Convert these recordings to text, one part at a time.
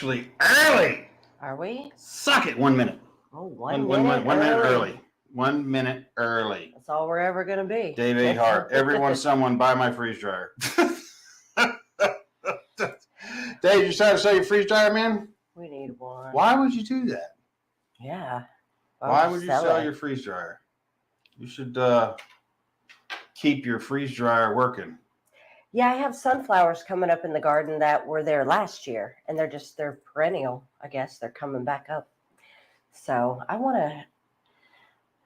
actually early. Are we? Suck it. 1 minute. Oh, One minute early. 1 minute early. That's all we're ever going to be. Dave A. Hart. Everyone, someone, buy my freeze dryer. Dave, you trying to sell your freeze dryer, man? We need one. Why would you do that? Yeah. Why would you sell your freeze dryer? You should keep your freeze dryer working. Yeah, I have sunflowers coming up in the garden that were there last year, and they're perennial. I guess they're coming back up. So I want to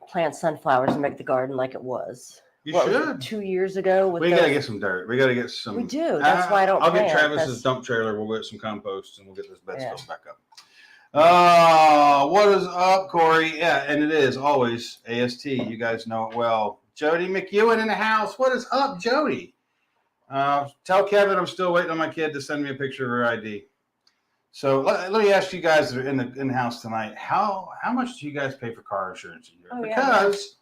plant sunflowers and make the garden like it was. You should. 2 years ago. We got to get some dirt. We got to get some. We do. That's why I don't. I'll get Travis's dump trailer. We'll get some compost and we'll get this bed stuff back up. What is up, Corey? Yeah, and it is always AST. You guys know it well. Jody McEwen in the house. What is up, Jody? Tell Kevin I'm still waiting on my kid to send me a picture of her ID. So let me ask you guys that are in the house tonight, how much do you guys pay for ar insurance a year? Because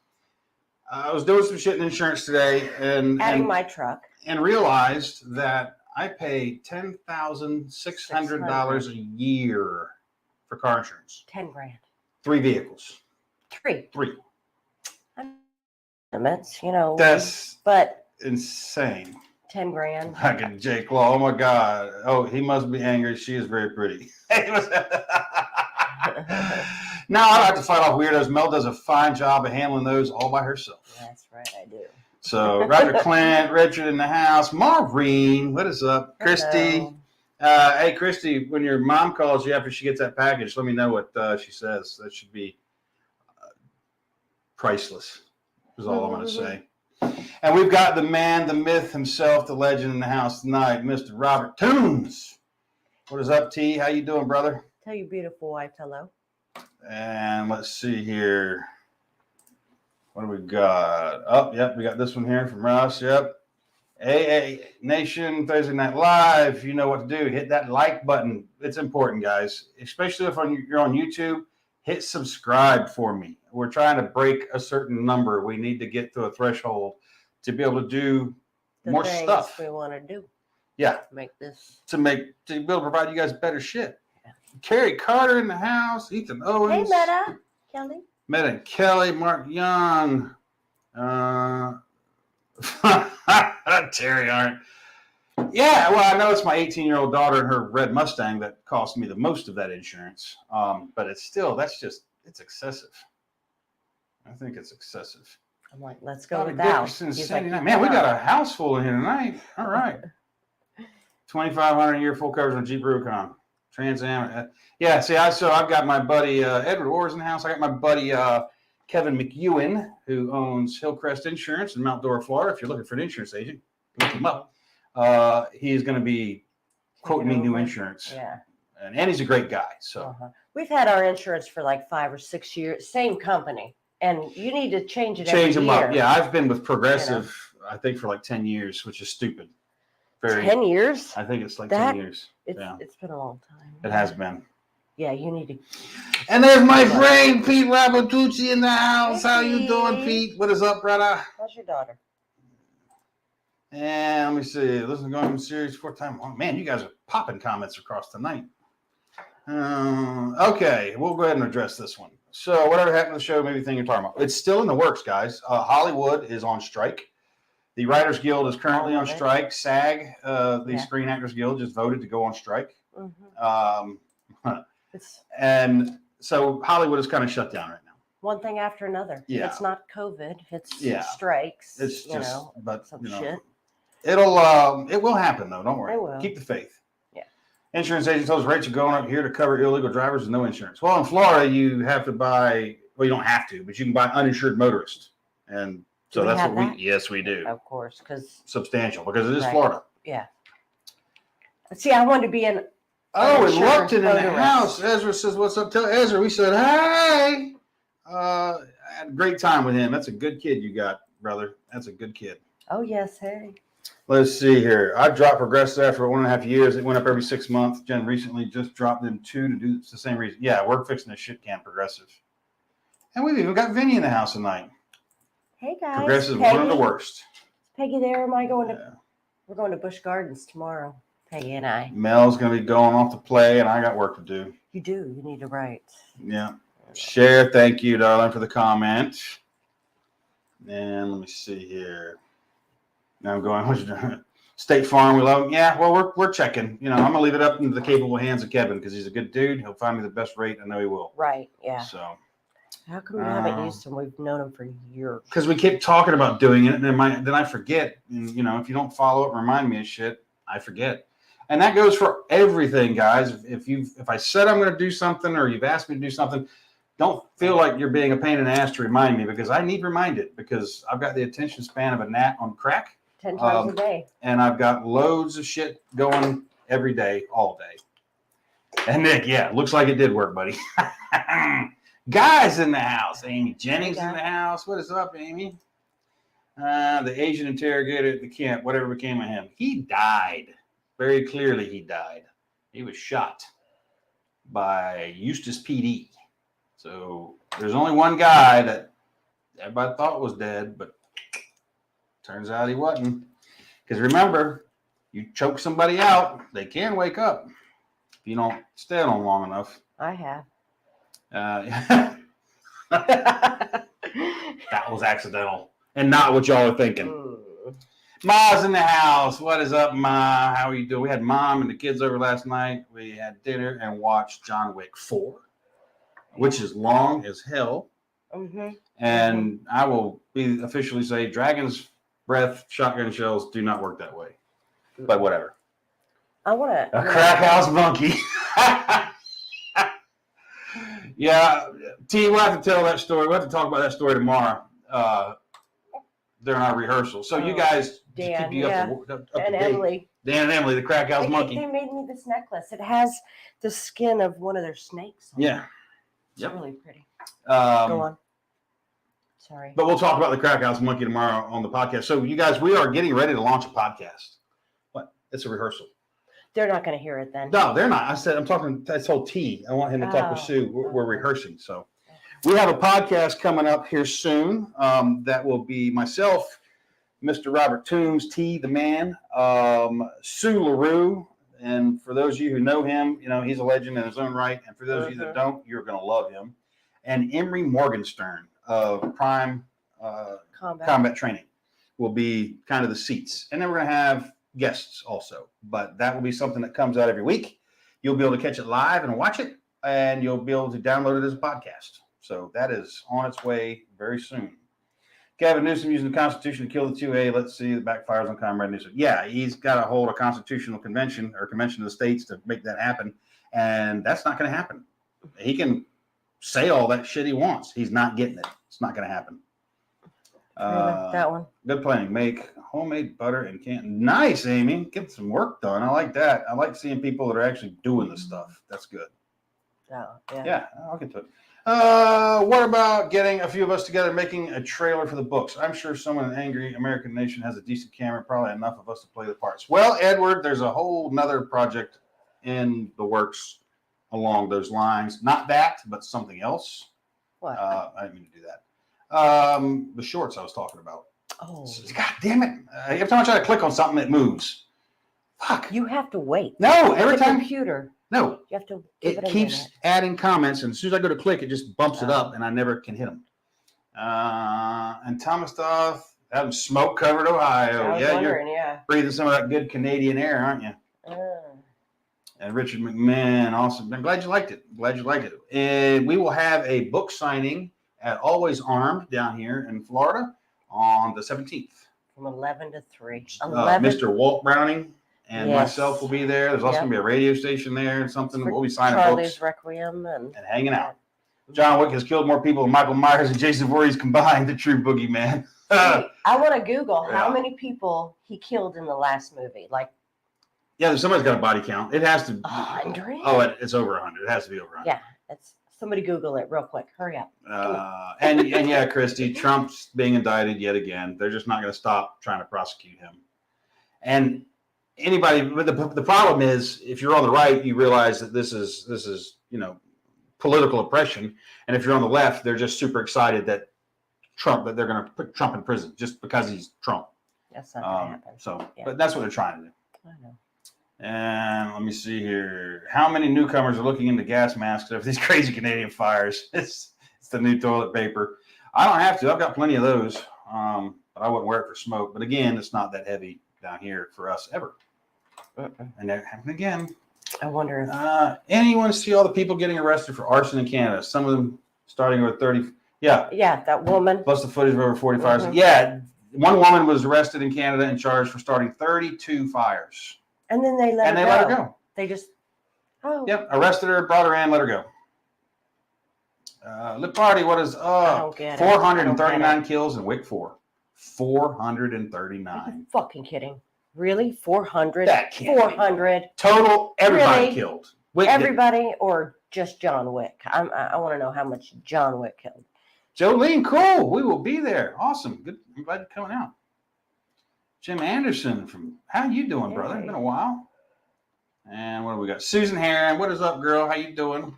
I was doing some shit in insurance today and adding my truck and realized that I pay $10,600 a year for car insurance. 10 grand. 3 vehicles. Three. That's insane. 10 grand. Fucking Jake Law. Oh my God. Oh, he must be angry. She is very pretty. Now I don't have to fight off weirdos. Mel does a fine job of handling those all by herself. That's right, I do. So Roger Clint, Richard in the house, Maureen, what is up? Christy. Hey Christy, when your mom calls you after she gets that package, let me know what she says. That should be priceless. Is all I'm going to say. And we've got the man, the myth himself, the legend in the house tonight, Mr. Robert Toombs. What is up, T? How you doing, brother? Tell your beautiful wife hello. And let's see here. What do we got? Oh, yep, we got this one here from Ross. Yep. AA Nation, Thursday Night Live. You know what to do. Hit that like button. It's important, guys. Especially if you're on YouTube. Hit subscribe for me. We're trying to break a certain number. We need to get to a threshold to be able to do more stuff. We want to do. Yeah. To be able to provide you guys better shit. Yeah. Terry Carter in the house. Ethan Owens. Hey, Meta. Kelly. Meta and Kelly. Mark Young. Terry Aren't. Yeah, well, I know it's my 18-year-old daughter and her red Mustang that cost me the most of that insurance. But it's still, it's excessive. I think it's excessive. I'm like, let's go with that. Like, man, we got a house full in here tonight. All right. $2,500 a year, full coverage on Jeep Rubicon. Trans Am. Yeah, see, I've got my buddy Edward Orr's in the house. I got my buddy Kevin McEwen, who owns Hillcrest Insurance in Mount Dora, Florida. If you're looking for an insurance agent, look him up. He's going to be quoting me new insurance. Yeah. And he's a great guy. So we've had our insurance for like 5 or 6 years, same company. And you need to change it Change every them year. up. Yeah, I've been with Progressive, I think, for like 10 years, which is stupid. 10 years? I think it's like 10 years. It's been a long time. It has been. Yeah, you need to. And there's my friend, Pete Rabatucci in the house. Hey, how you doing, Pete? What is up, brother? How's your daughter? And let me see. Listen, going from series 4 time. Oh, man, you guys are popping comments across tonight. Okay, we'll go ahead and address this one. So, whatever happened to the show, maybe think you're talking about. It's still in the works, guys. Hollywood is on strike. The Writers Guild is currently on strike. SAG, the Screen Actors Guild, just voted to go on strike. Mm-hmm. And so Hollywood is kind of shut down right now. One thing after another. Yeah. It's not COVID. It's strikes. It's just, shit. It will happen though. Don't worry. It will. Keep the faith. Yeah. Insurance agent tells rates are going up here to cover illegal drivers with no insurance. Well, in Florida, you have to buy. Well, you don't have to, but you can buy uninsured motorists, and so that's what we. Yes, we do. Of course, because substantial because it is Florida. Yeah. See, I wanted to be in. Oh, and Lupton in the house. Ezra says, "What's up?" Tell Ezra. We said, "Hey." I had a great time with him. That's a good kid you got, brother. That's a good kid. Oh yes, hey. Let's see here. I dropped Progressive after 1.5 years. It went up every 6 months. Jen recently just dropped them 2 to do the same reason. Yeah, we're fixing a shit can Progressive. And we've even got Vinny in the house tonight. Hey guys. Progressive is one of the worst. Peggy there. Am I going to? We're going to Busch Gardens tomorrow. Peggy and I. Mel's going to be going off to play, and I got work to do. You do. You need to write. Yeah. Share, thank you, darling, for the comment. And let me see here. Now I'm going, what's you doing? State Farm, we love them. Yeah, well, we're checking. I'm going to leave it up into the capable hands of Kevin because he's a good dude. He'll find me the best rate. I know he will. Right, yeah. So. How come you haven't used him? We've known him for years. Because we keep talking about doing it, and then I forget. And, if you don't follow up and remind me of shit, I forget. And that goes for everything, guys. If I said I'm going to do something or you've asked me to do something, don't feel like you're being a pain in the ass to remind me because I need reminded because I've got the attention span of a gnat on crack. 10 times a day. And I've got loads of shit going every day, all day. And Nick, yeah, looks like it did work, buddy. Guys in the house. Amy Jennings in the house. What is up, Amy? The Asian interrogator at the camp, whatever became of him. He died. Very clearly he died. He was shot by Eustis PD. So there's only one guy that everybody thought was dead, but turns out he wasn't. Because remember, you choke somebody out, they can wake up if you don't stay on them long enough. I have. That was accidental and not what y'all are thinking. Ma's in the house. What is up, Ma? How are you doing? We had Mom and the kids over last night. We had dinner and watched John Wick 4, which is long as hell. Mm-hmm. And I will be officially say Dragon's Breath shotgun shells do not work that way. But whatever. I want to. A crack house monkey. Yeah, T, we'll have to tell that story. We'll have to talk about that story tomorrow during our rehearsal. So you guys Dan, keep you up to and date. Emily. Dan and Emily, the crack house monkey. They made me this necklace. It has the skin of one of their snakes on Yeah. it. It's really pretty. Go on. Sorry. But we'll talk about the crack house monkey tomorrow on the podcast. So you guys, we are getting ready to launch a podcast. What? It's a rehearsal. They're not going to hear it then. No, they're not. I told T. I want him to talk with Sue. We're rehearsing. So we have a podcast coming up here soon. That will be myself, Mr. Robert Toombs, T, the man, Sue LaRue. And for those of you who know him, he's a legend in his own right. And for those of you that don't, you're going to love him. And Emery Morgenstern of Prime Combat Training will be kind of the seats. And then we're going to have guests also, but that will be something that comes out every week. You'll be able to catch it live and watch it, and you'll be able to download it as a podcast. So that is on its way very soon. Gavin Newsom using the Constitution to kill the 2A. Let's see, the backfires on Comrade Newsom. Yeah, he's got to hold a constitutional convention or convention of the states to make that happen, and that's not going to happen. He can say all that shit he wants. He's not getting it. It's not going to happen. That one. Good planning. Make homemade butter in Canton. Nice, Amy. Get some work done. I like that. I like seeing people that are actually doing this stuff. That's good. Oh, yeah. Yeah, I'll get to it. What about getting a few of us together making a trailer for the books? I'm sure someone in Angery American Nation has a decent camera, probably enough of us to play the parts. Well, Edward, there's a whole nother project in the works along those lines. Not that, but something else. What? I didn't mean to do that. The shorts I was talking about. Oh. God damn it. Every time I try to click on something, it moves. Fuck. You have to wait. No, every time. Computer. No. You have to give It it a keeps minute. adding comments, and as soon as I go to click, it just bumps it up, and I never can hit them. And Thomas Duff, out in smoke-covered Ohio. I was wondering, you're breathing some of that good Canadian air, aren't you? And Richard McMahon, awesome. I'm glad you liked it. And we will have a book signing at Always Armed down here in Florida on the 17th. From 11 to 3. Mr. Walt Browning and myself will be there. There's also going to be a radio station there and something. We'll be signing Charlie's books. Requiem and Hanging out. John Wick has killed more people than Michael Myers and Jason Voorhees combined, the true boogeyman. I want to Google how many people he killed in the last movie. Yeah, somebody's got a body count. It has to. 100? Oh, it's over 100. It has to be over 100. Yeah, somebody Google it real quick. Hurry up. And yeah, Christy, Trump's being indicted yet again. They're just not going to stop trying to prosecute him. And but the problem is, if you're on the right, you realize that this is political oppression, and if you're on the left, they're just super excited that they're going to put Trump in prison just because he's Trump. That's not going to happen. So, but that's what they're trying to do. I know. And let me see here. How many newcomers are looking into gas masks over these crazy Canadian fires? It's the new toilet paper. I don't have to. I've got plenty of those. But I wouldn't wear it for smoke. But again, it's not that heavy down here for us ever. And that happened again. I wonder if anyone see all the people getting arrested for arson in Canada? Some of them starting with 30. Yeah. Yeah, that woman. Plus the footage of over 40 fires. Yeah. One woman was arrested in Canada and charged for starting 32 fires. And then they let her go. They just, Yep, arrested her, brought her in, let her go. Lip Party, what is I don't get 439 kills in week 4. 439. Are you fucking kidding? Really? 400? That can't 400? Total, everybody Really? killed. Everybody or just John Wick? I want to know how much John Wick killed. Jolene, cool. We will be there. Awesome. Good. I'm glad you're coming out. Jim Anderson from, how you doing, brother? It's been a while. And what do we got? Susan Heron, what is up, girl? How you doing?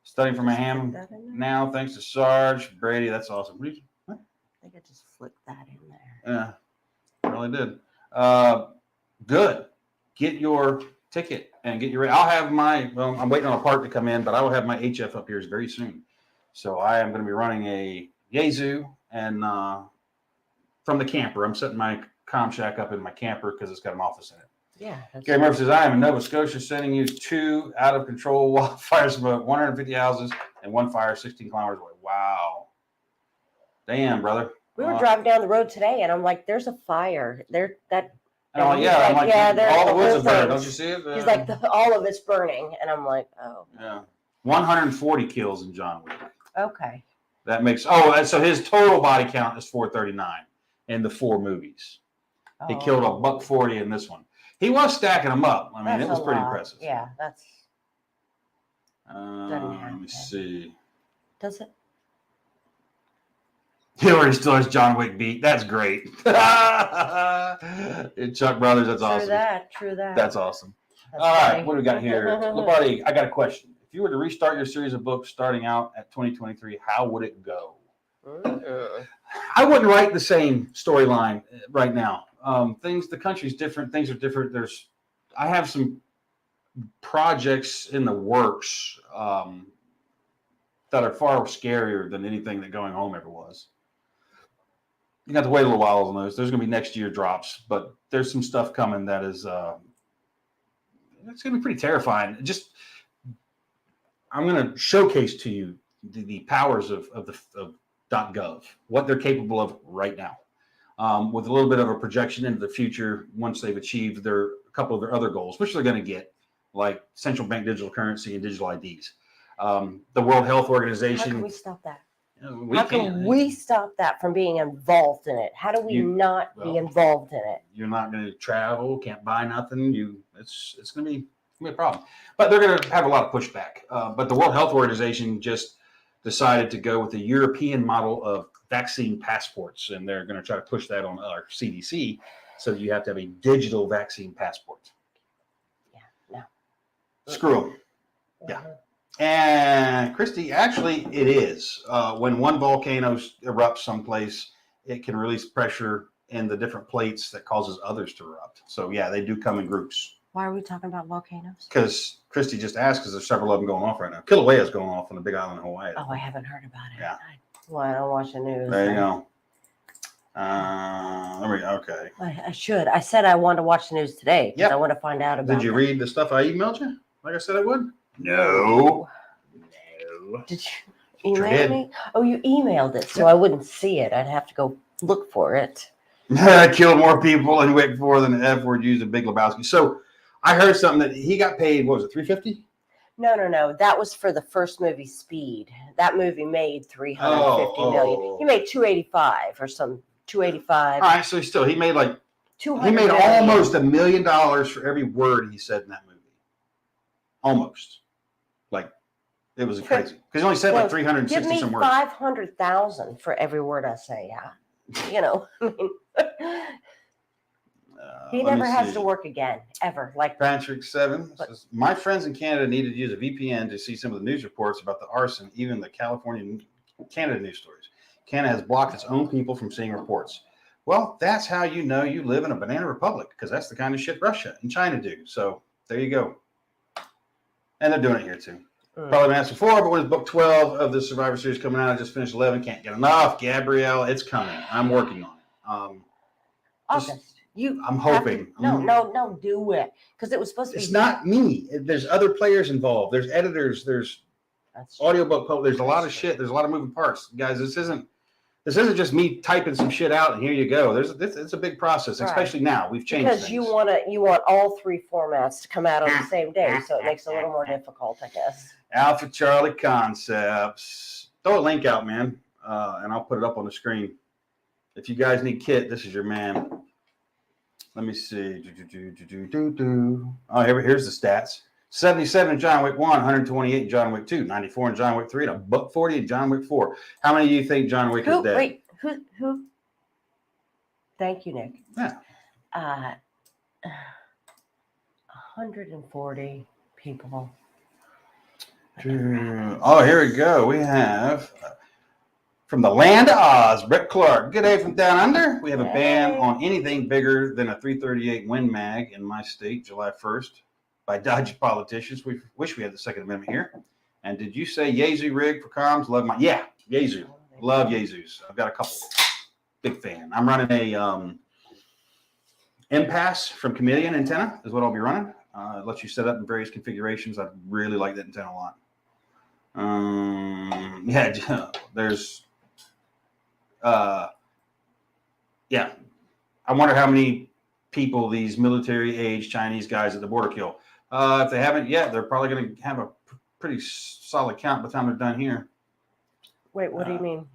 Studying for my ham now, thanks to Sarge. Brady, that's awesome. What? I think I just flipped that in there. Yeah, really did. Good. Get your ticket and get your, I'll have my, well, I'm waiting on a part to come in, but I will have my HF up here very soon. So I am going to be running a Yazoo and from the camper. I'm setting my comm shack up in my camper because it's got an office in it. Yeah. Gary Murphy says, I am in Nova Scotia sending you 2 out of control wildfires about 150 houses and 1 fire 16 kilometers away. Wow. Damn, brother. We were driving down the road today and I'm like, there's a fire there. That. And I'm like, yeah, I'm like, yeah, all the woods are burned. Don't you see it? He's like, all of it's burning. And I'm like, oh. Yeah. 140 kills in John Wick. Okay. That makes, so his total body count is 439 in the 4 movies. He killed a buck 40 in this one. He was stacking them up. I mean, it was pretty impressive. Yeah, that's. Let me see. Does it? Hillary still has John Wick beat. That's great. Chuck Brothers, that's awesome. True that. That's awesome. That's all right, funny. what do we got here? Lombardi, I got a question. If you were to restart your series of books starting out at 2023, how would it go? I wouldn't write the same storyline right now. The country's different. Things are different. I have some projects in the works that are far scarier than anything that Going Home ever was. You have to wait a little while on those. There's going to be next year drops, but there's some stuff coming that is it's going to be pretty terrifying. I'm going to showcase to you the powers of .gov, what they're capable of right now, with a little bit of a projection into the future once they've achieved a couple of their other goals, which they're going to get, like central bank digital currency and digital IDs. The World Health Organization. How can we stop that? How can we stop that from being involved in it? How do we not be involved in it? You're not going to travel, can't buy nothing. It's going to be a problem. But they're going to have a lot of pushback. But the World Health Organization just decided to go with the European model of vaccine passports, and they're going to try to push that on our CDC so that you have to have a digital vaccine passport. Yeah, no. Screw them. Yeah. And Christy, actually, it is. When one volcano erupts someplace, it can release pressure in the different plates that causes others to erupt. So, yeah, they do come in groups. Why are we talking about volcanoes? Because Christy just asked, because there's several of them going off right now. Kilauea is going off on the big island of Hawaii. Oh, I haven't heard about it. Yeah. I don't watch the news. There you go. Okay. I should. I said I wanted to watch the news today because I want to find out about it. Did you read the stuff I emailed you? Like I said I would? No. Did you email me? Oh, you emailed it, so I wouldn't see it. I'd have to go look for it. Killed more people in Wick 4 than the F word used in Big Lebowski. So I heard something that he got paid, what was it, $350? No. That was for the first movie, Speed. That movie made $350 million. He made $285 or some $285. All right, so he made like $200 million. Almost $1 million for every word he said in that movie. Almost. Like, it was crazy. Because he only said like 360 some words. Give me $500,000 for every word I say. Yeah. You know, I mean, he never has to work again, ever. Like Patrick 7 says, my friends in Canada needed to use a VPN to see some of the news reports about the arson, even the Canada news stories. Canada has blocked its own people from seeing reports. Well, that's how you know you live in a banana republic, because that's the kind of shit Russia and China do. So there you go. And they're doing it here too. Probably been asked before, but when is book 12 of the Survivor Series coming out? I just finished 11. Can't get enough. Gabrielle, it's coming. I'm working on it. August. I'm hoping. No, do it. Because it was supposed to be. It's not me. There's other players involved. There's editors. There's audiobook. There's a lot of shit. There's a lot of moving parts. Guys, this isn't just me typing some shit out and here you go. It's a big process, especially now. We've changed because things. you want all 3 formats to come out on the same day, so it makes it a little more difficult, I guess. Alpha Charlie Concepts. Throw a link out, man, and I'll put it up on the screen. If you guys need Kit, this is your man. Let me see. Oh, here's the stats. 77 in John Wick 1, 128 in John Wick 2, 94 in John Wick 3, and a buck 40 in John Wick 4. How many do you think John Wick is dead? Wait, who? Thank you, Nick. Yeah. 140 people. Oh, here we go. We have from the land of Oz, Brett Clark. Good day from down under. We have a ban on anything bigger than a 338 Win Mag in my state, July 1st, by dodgy politicians. We wish we had the Second Amendment here. And did you say Yezu rig for comms? Love my Yezu. Love Yezus. I've got a couple. Big fan. I'm running a Impasse from Chameleon antenna is what I'll be running. It lets you set up in various configurations. I really like that antenna a lot. There's I wonder how many people these military age Chinese guys at the border kill. If they haven't yet, they're probably going to have a pretty solid count by the time they're done here. Wait, what do you mean?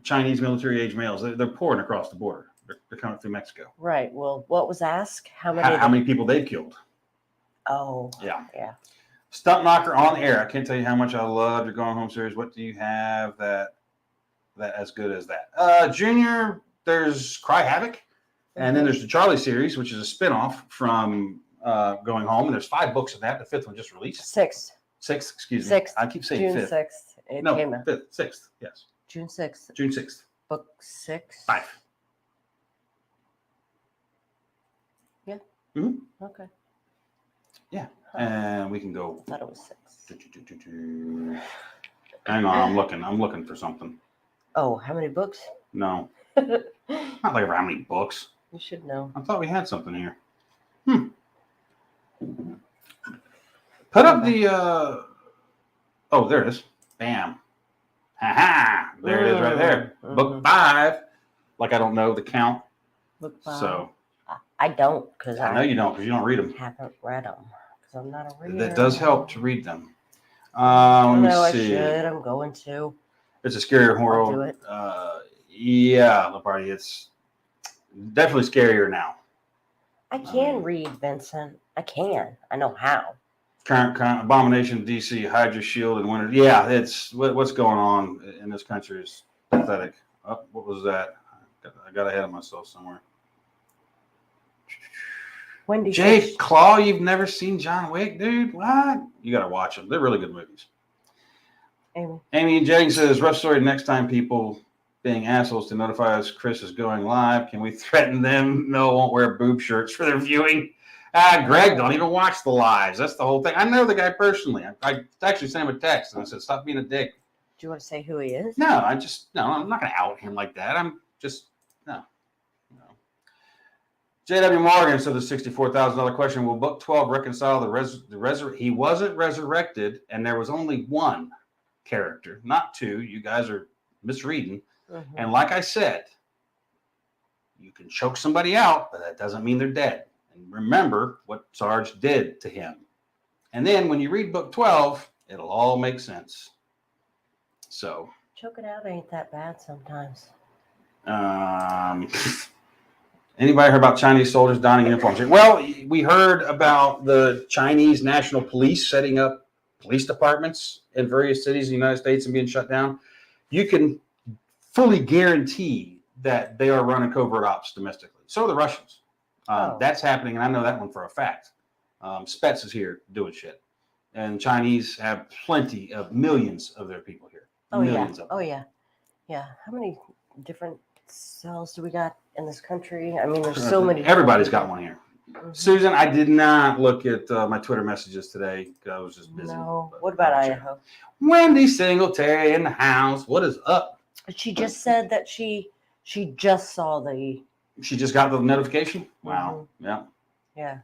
Chinese military age males. They're pouring across the border. They're coming through Mexico. Right. Well, what was asked? How many people they've killed? Oh. Yeah. Yeah. Stump Knocker on air. I can't tell you how much I love your Going Home series. What do you have that as good as that? Junior, there's Cry Havoc. And then there's the Charlie series, which is a spinoff from Going Home. And there's 5 books of that. The 5th one just released. 6th. 6th, excuse me. 6th. I keep saying June 5th. 6th. It came out. 5th, 6th, yes. June 6th. June 6th. Book 6. 5. Yeah. Mm-hmm. Okay. Yeah. And we can go. I thought it was 6. Hang on, I'm looking for something. Oh, how many books? No. Not like how many books. You should know. I thought we had something here. Put up the oh, there it is. Bam. Ha-ha. There it is right there. Mm-hmm. Book 5. Like I don't know the count. Book 5. So I don't, because I know you don't, because you don't read them. Haven't read them because I'm not a reader. That does help to read them. Let me see. I should. I'm going to. It's a scarier horror. I'll do it. Yeah, Lepardi, it's definitely scarier now. I can read, Vincent. I can. I know how. Current Abomination, DC, Hydra Shield, and Winter. Yeah, it's what's going on in this country is pathetic. Oh, what was that? I got ahead of myself somewhere. Wendy Jake Claw, you've never seen John Wick, dude? What? You got to watch them. They're really good movies. Amy and Jennings says, rough story next time people being assholes to notify us Chris is going live. Can we threaten them? No, won't wear boob shirts for their viewing. Greg, don't even watch the lives. That's the whole thing. I know the guy personally. I actually sent him a text and I said, stop being a dick. Do you want to say who he is? No, I'm not going to out him like that. I'm just, no. J.W. Morgan, so the $64,000 question, will book 12 reconcile he wasn't resurrected, and there was only 1 character, not 2. You guys are misreading. Mm-hmm. And like I said, you can choke somebody out, but that doesn't mean they're dead. And remember what Sarge did to him. And then when you read book 12, it'll all make sense. So. Choke it out ain't that bad sometimes. Anybody heard about Chinese soldiers donning uniforms? Well, we heard about the Chinese National Police setting up police departments in various cities in the United States and being shut down. You can fully guarantee that they are running covert ops domestically. So are the Russians. That's happening, and I know that one for a fact. Spets is here doing shit. And Chinese have millions of their people here. Millions of them. Oh, yeah. Yeah. How many different else do we got in this country? I mean, there's so many. Everybody's got one here. Mhm. Susan, I did not look at my Twitter messages today. I was just busy. No. What about Idaho? Wendy Singletary in the house. What is up? She just said that she just saw the. She just got the notification? Wow. Yeah. Yeah.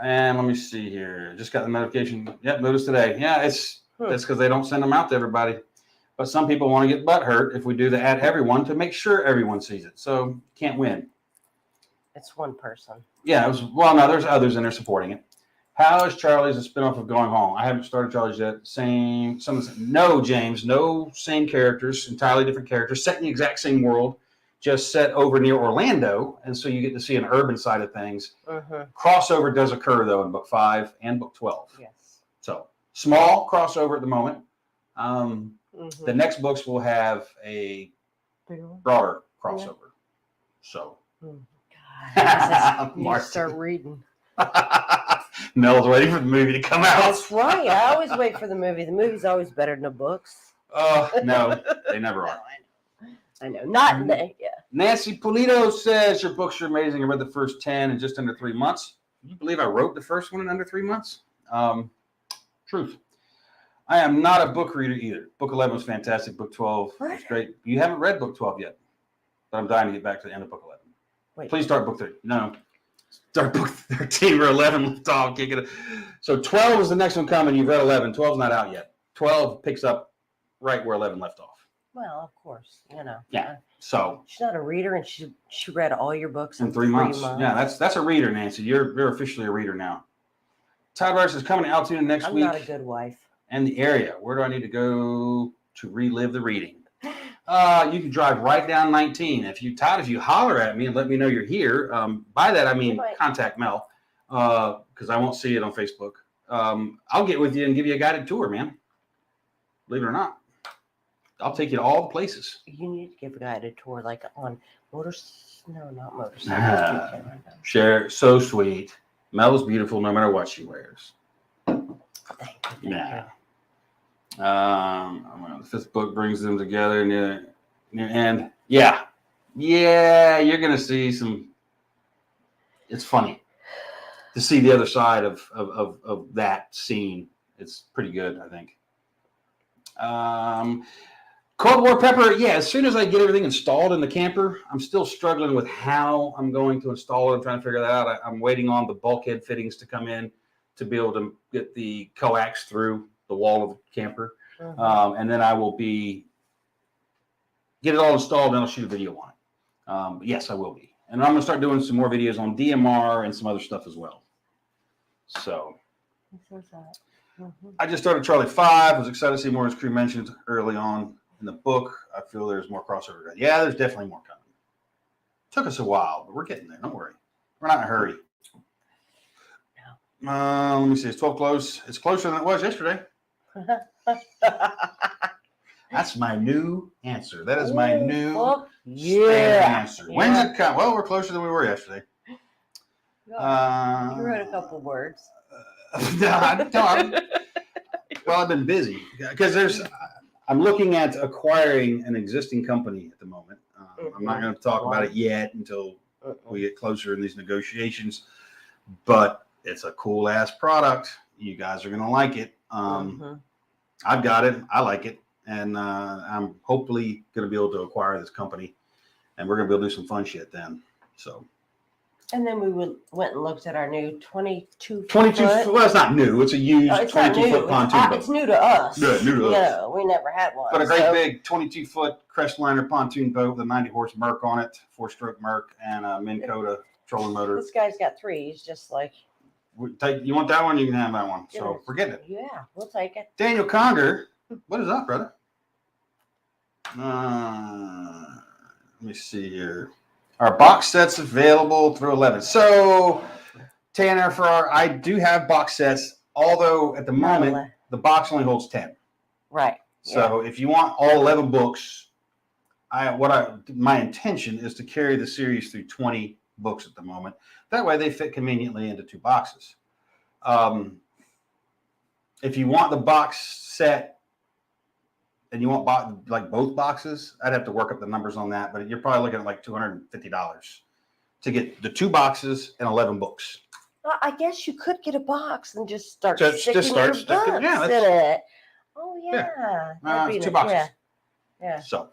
And let me see here. Just got the notification. Yep, notice today. Yeah, that's because they don't send them out to everybody. But some people want to get butt hurt if we do the add everyone to make sure everyone sees it. So can't win. It's one person. Yeah, no, there's others and they're supporting it. How is Charlie's a spinoff of Going Home? I haven't started Charlie's yet. Someone said, no, James, no same characters, entirely different characters, set in the exact same world, just set over near Orlando. And so you get to see an urban side of things. Crossover does occur, though, in book 5 and book 12. Yes. So small crossover at the moment. The next books will have a broader crossover. So. God, you start reading. Mel's waiting for the movie to come out. That's right. I always wait for the movie. The movie's always better than the books. No, they never are. I know. Not yeah. Nancy Polito says your books are amazing. I read the first 10 in just under 3 months. Can you believe I wrote the first one in under 3 months? Truth. I am not a book reader either. Book 11 was fantastic. Book 12 was great. You haven't read book 12 yet, but I'm dying to get back to the end of book 11. Wait. Please start book 3. No. Start book 13 where 11 left off. Kick it. So 12 is the next one coming. You've read 11. 12's not out yet. 12 picks up right where 11 left off. Well, of course, you know. Yeah. So she's not a reader, and she read all your books in 3 months. Yeah, that's a reader, Nancy. You're officially a reader now. Todd Rice is coming to Altoona next week. I'm not a good wife. And the area. Where do I need to go to relive the reading? You can drive right down 19. If you holler at me and let me know you're here. By that I mean contact Mel, because I won't see it on Facebook. I'll get with you and give you a guided tour, man. Believe it or not, I'll take you to all the places. You need to give a guided tour, like on not motorcycles. Share, so sweet. Mel is beautiful no matter what she wears. Thank you. The fifth book brings them together near end. Yeah, you're gonna see some. It's funny to see the other side of that scene. It's pretty good, I think. Cold War Pepper. Yeah, as soon as I get everything installed in the camper, I'm still struggling with how I'm going to install it. I'm trying to figure that out. I'm waiting on the bulkhead fittings to come in to be able to get the coax through the wall of the camper. And then I will get it all installed and I'll shoot a video on it. But yes, I will be. And I'm going to start doing some more videos on DMR and some other stuff as well. So I just started Charlie 5. I was excited to see more of his crew mentioned early on in the book. I feel there's more crossover. Yeah, there's definitely more coming. Took us a while, but we're getting there. Don't worry. We're not in a hurry. Let me see. It's 12 close. It's closer than it was yesterday. That's my new answer. That is my new answer. When's it come? Well, we're closer than we were yesterday. You wrote a couple words. Well, I've been busy because I'm looking at acquiring an existing company at the moment. I'm not going to talk about it yet until we get closer in these negotiations, but it's a cool ass product. You guys are going to like it. I've got it. I like it. And I'm hopefully going to be able to acquire this company. And we're going to be able to do some fun shit then. So. And then we went and looked at our new 22 foot. Well, it's not new. It's a used 22-foot pontoon boat. It's new to us. Good, new to us. Yeah, we never had one. But a great big 22-foot Crestliner pontoon boat with a 90-horse Merc on it, 4-stroke Merc, and a Minn Kota trolling motor. This guy's got 3. He's just like. You want that one? You can have that one. So we're getting it. Yeah, we'll take it. Daniel Conger, what is up, brother? Let me see here. Our box sets available through 11. So, Tanner, I do have box sets, although at the moment the box only holds 10. Right. So if you want all 11 books, my intention is to carry the series through 20 books at the moment. That way they fit conveniently into 2 boxes. If you want the box set and you want like both boxes, I'd have to work up the numbers on that, but you're probably looking at like $250 to get the 2 boxes and 11 books. Well, I guess you could get a box and just start Just sticking start your sticking- books yeah, in it. Oh yeah, that'd be it's 2 nice. boxes. Yeah. So,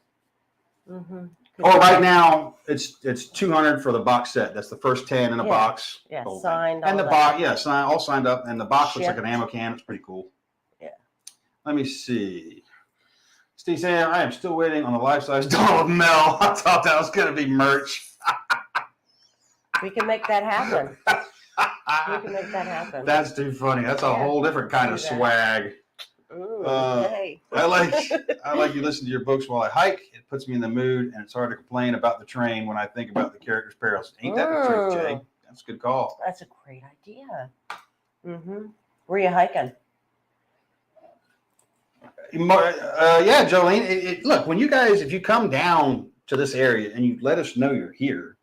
Mm-hmm. or right now it's $200 for the box set. That's the first 10 in a box. Yeah, the whole signed. thing. And the box, all signed up, and the box looks like Shipped. an ammo can. It's pretty cool. Yeah. Let me see. Steve saying, I am still waiting on the life-size doll of Mel. I thought that was going to be merch. We can make that happen. We can make that happen. That's too funny. That's a whole different kind of swag. Ooh, okay. I like you listen to your books while I hike. It puts me in the mood, and it's hard to complain about the train when I think about the characters' perils. Ain't that the truth, Jay? That's a good call. That's a great idea. Mm-hmm. Where are you hiking? Yeah, Jolene. Look, when you guys, if you come down to this area and you let us know you're here,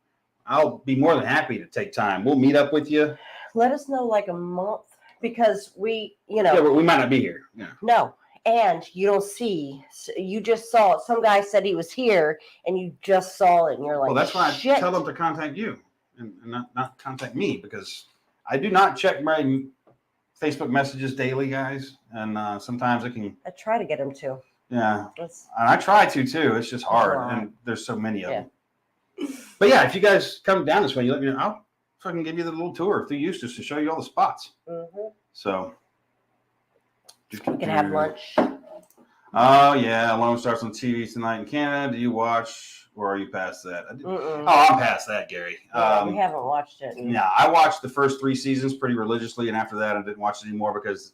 I'll be more than happy to take time. We'll meet up with you. Let us know like a month because we we might not be here. Yeah. No, and you don't see. You just saw it. Some guy said he was here, and you just saw it, and you're like, well, that's why shit. I tell them to contact you and not contact me because I do not check my Facebook messages daily, guys, and sometimes it can. I try to get him to. Yeah, and I try to too. It's just hard, and there's so many of them. But yeah, if you guys come down this way, you let me know. I'll fucking give you the little tour through Eustis to show you all the spots. Mm-hmm. So we can have lunch. Oh yeah, Alone starts on TV tonight in Canada. Do you watch, or are you past that? Oh, I'm past that, Gary. Yeah, we haven't watched it. Yeah, I watched the first 3 seasons pretty religiously, and after that, I didn't watch it anymore because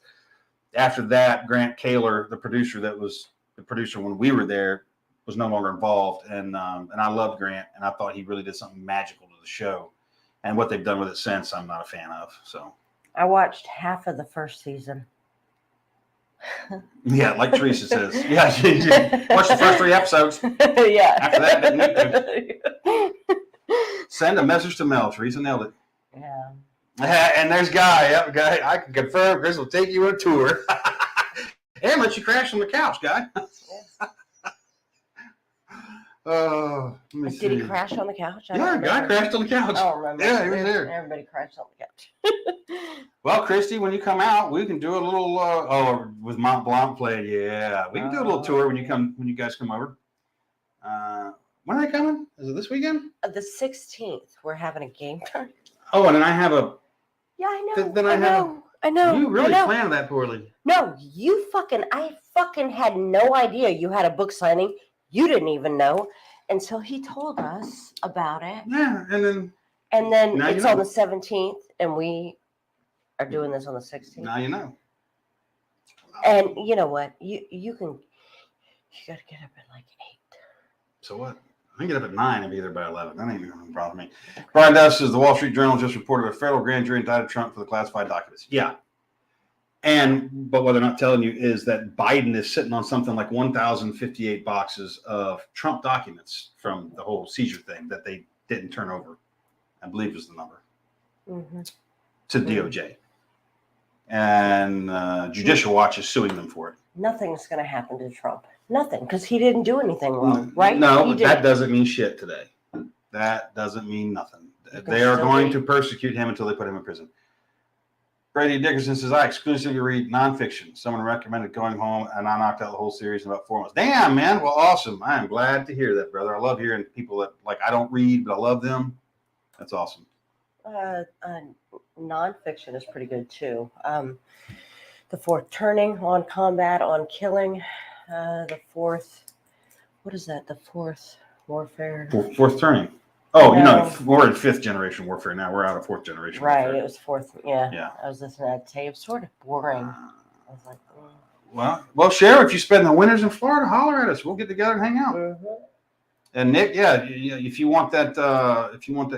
after that, Grant Kaler, the producer that was the producer when we were there, was no longer involved, and I loved Grant, and I thought he really did something magical to the show, and what they've done with it since, I'm not a fan of. So I watched half of the first season. Yeah, like Teresa says. Yeah, she watch the first 3 episodes. Yeah. After that, didn't need to. Send a message to Mel. Teresa nailed it. Yeah. And there's Guy. Yep, Guy. I can confirm Chris will take you on a tour. And let you crash on the couch, Guy. Let me see. Did he crash on the couch? Yeah, Guy crashed on the couch. I don't remember. Yeah, he was there. Everybody crashed on the couch. Well, Christy, when you come out, we can do a little. With Mont Blanc played. Yeah, we can do a little tour when you guys come over. When are they coming? Is it this weekend? The 16th. We're having a game time. Oh, and then I have a. Yeah, I know. Then I know. You really planned that poorly. No, I fucking had no idea you had a book signing. You didn't even know until he told us about it. Yeah, and then it's on the 17th, and we are doing this on the 16th. Now you know. And you know what? You got to get up at like 8. So what? I can get up at 9 and be there by 11. That ain't going to bother me. Brian Dust says the Wall Street Journal just reported a federal grand jury indicted Trump for the classified documents. Yeah. But what they're not telling you is that Biden is sitting on something like 1,058 boxes of Trump documents from the whole seizure thing that they didn't turn over, I believe was the number, to DOJ. And Judicial Watch is suing them for it. Nothing's going to happen to Trump. Nothing, because he didn't do anything wrong, right? No, but that doesn't mean shit today. That doesn't mean nothing. They are going to persecute him until they put him in prison. Brady Dickerson says, I exclusively read nonfiction. Someone recommended Going Home, and I knocked out the whole series in about 4 months. Damn, man. Well, awesome. I am glad to hear that, brother. I love hearing people that, like, I don't read, but I love them. That's awesome. Nonfiction is pretty good, too. The Fourth Turning on Combat, on Killing. The Fourth, what is that? The Fourth Warfare. Fourth Turning. Oh, no. We're in 5th generation warfare now. We're out of 4th generation warfare. Right, it was 4th. Yeah. Yeah. I was listening to that tape. Sort of boring. I was like, Well, Sheriff, if you spend the winters in Florida, holler at us. We'll get together and hang out. And Nick, if you want that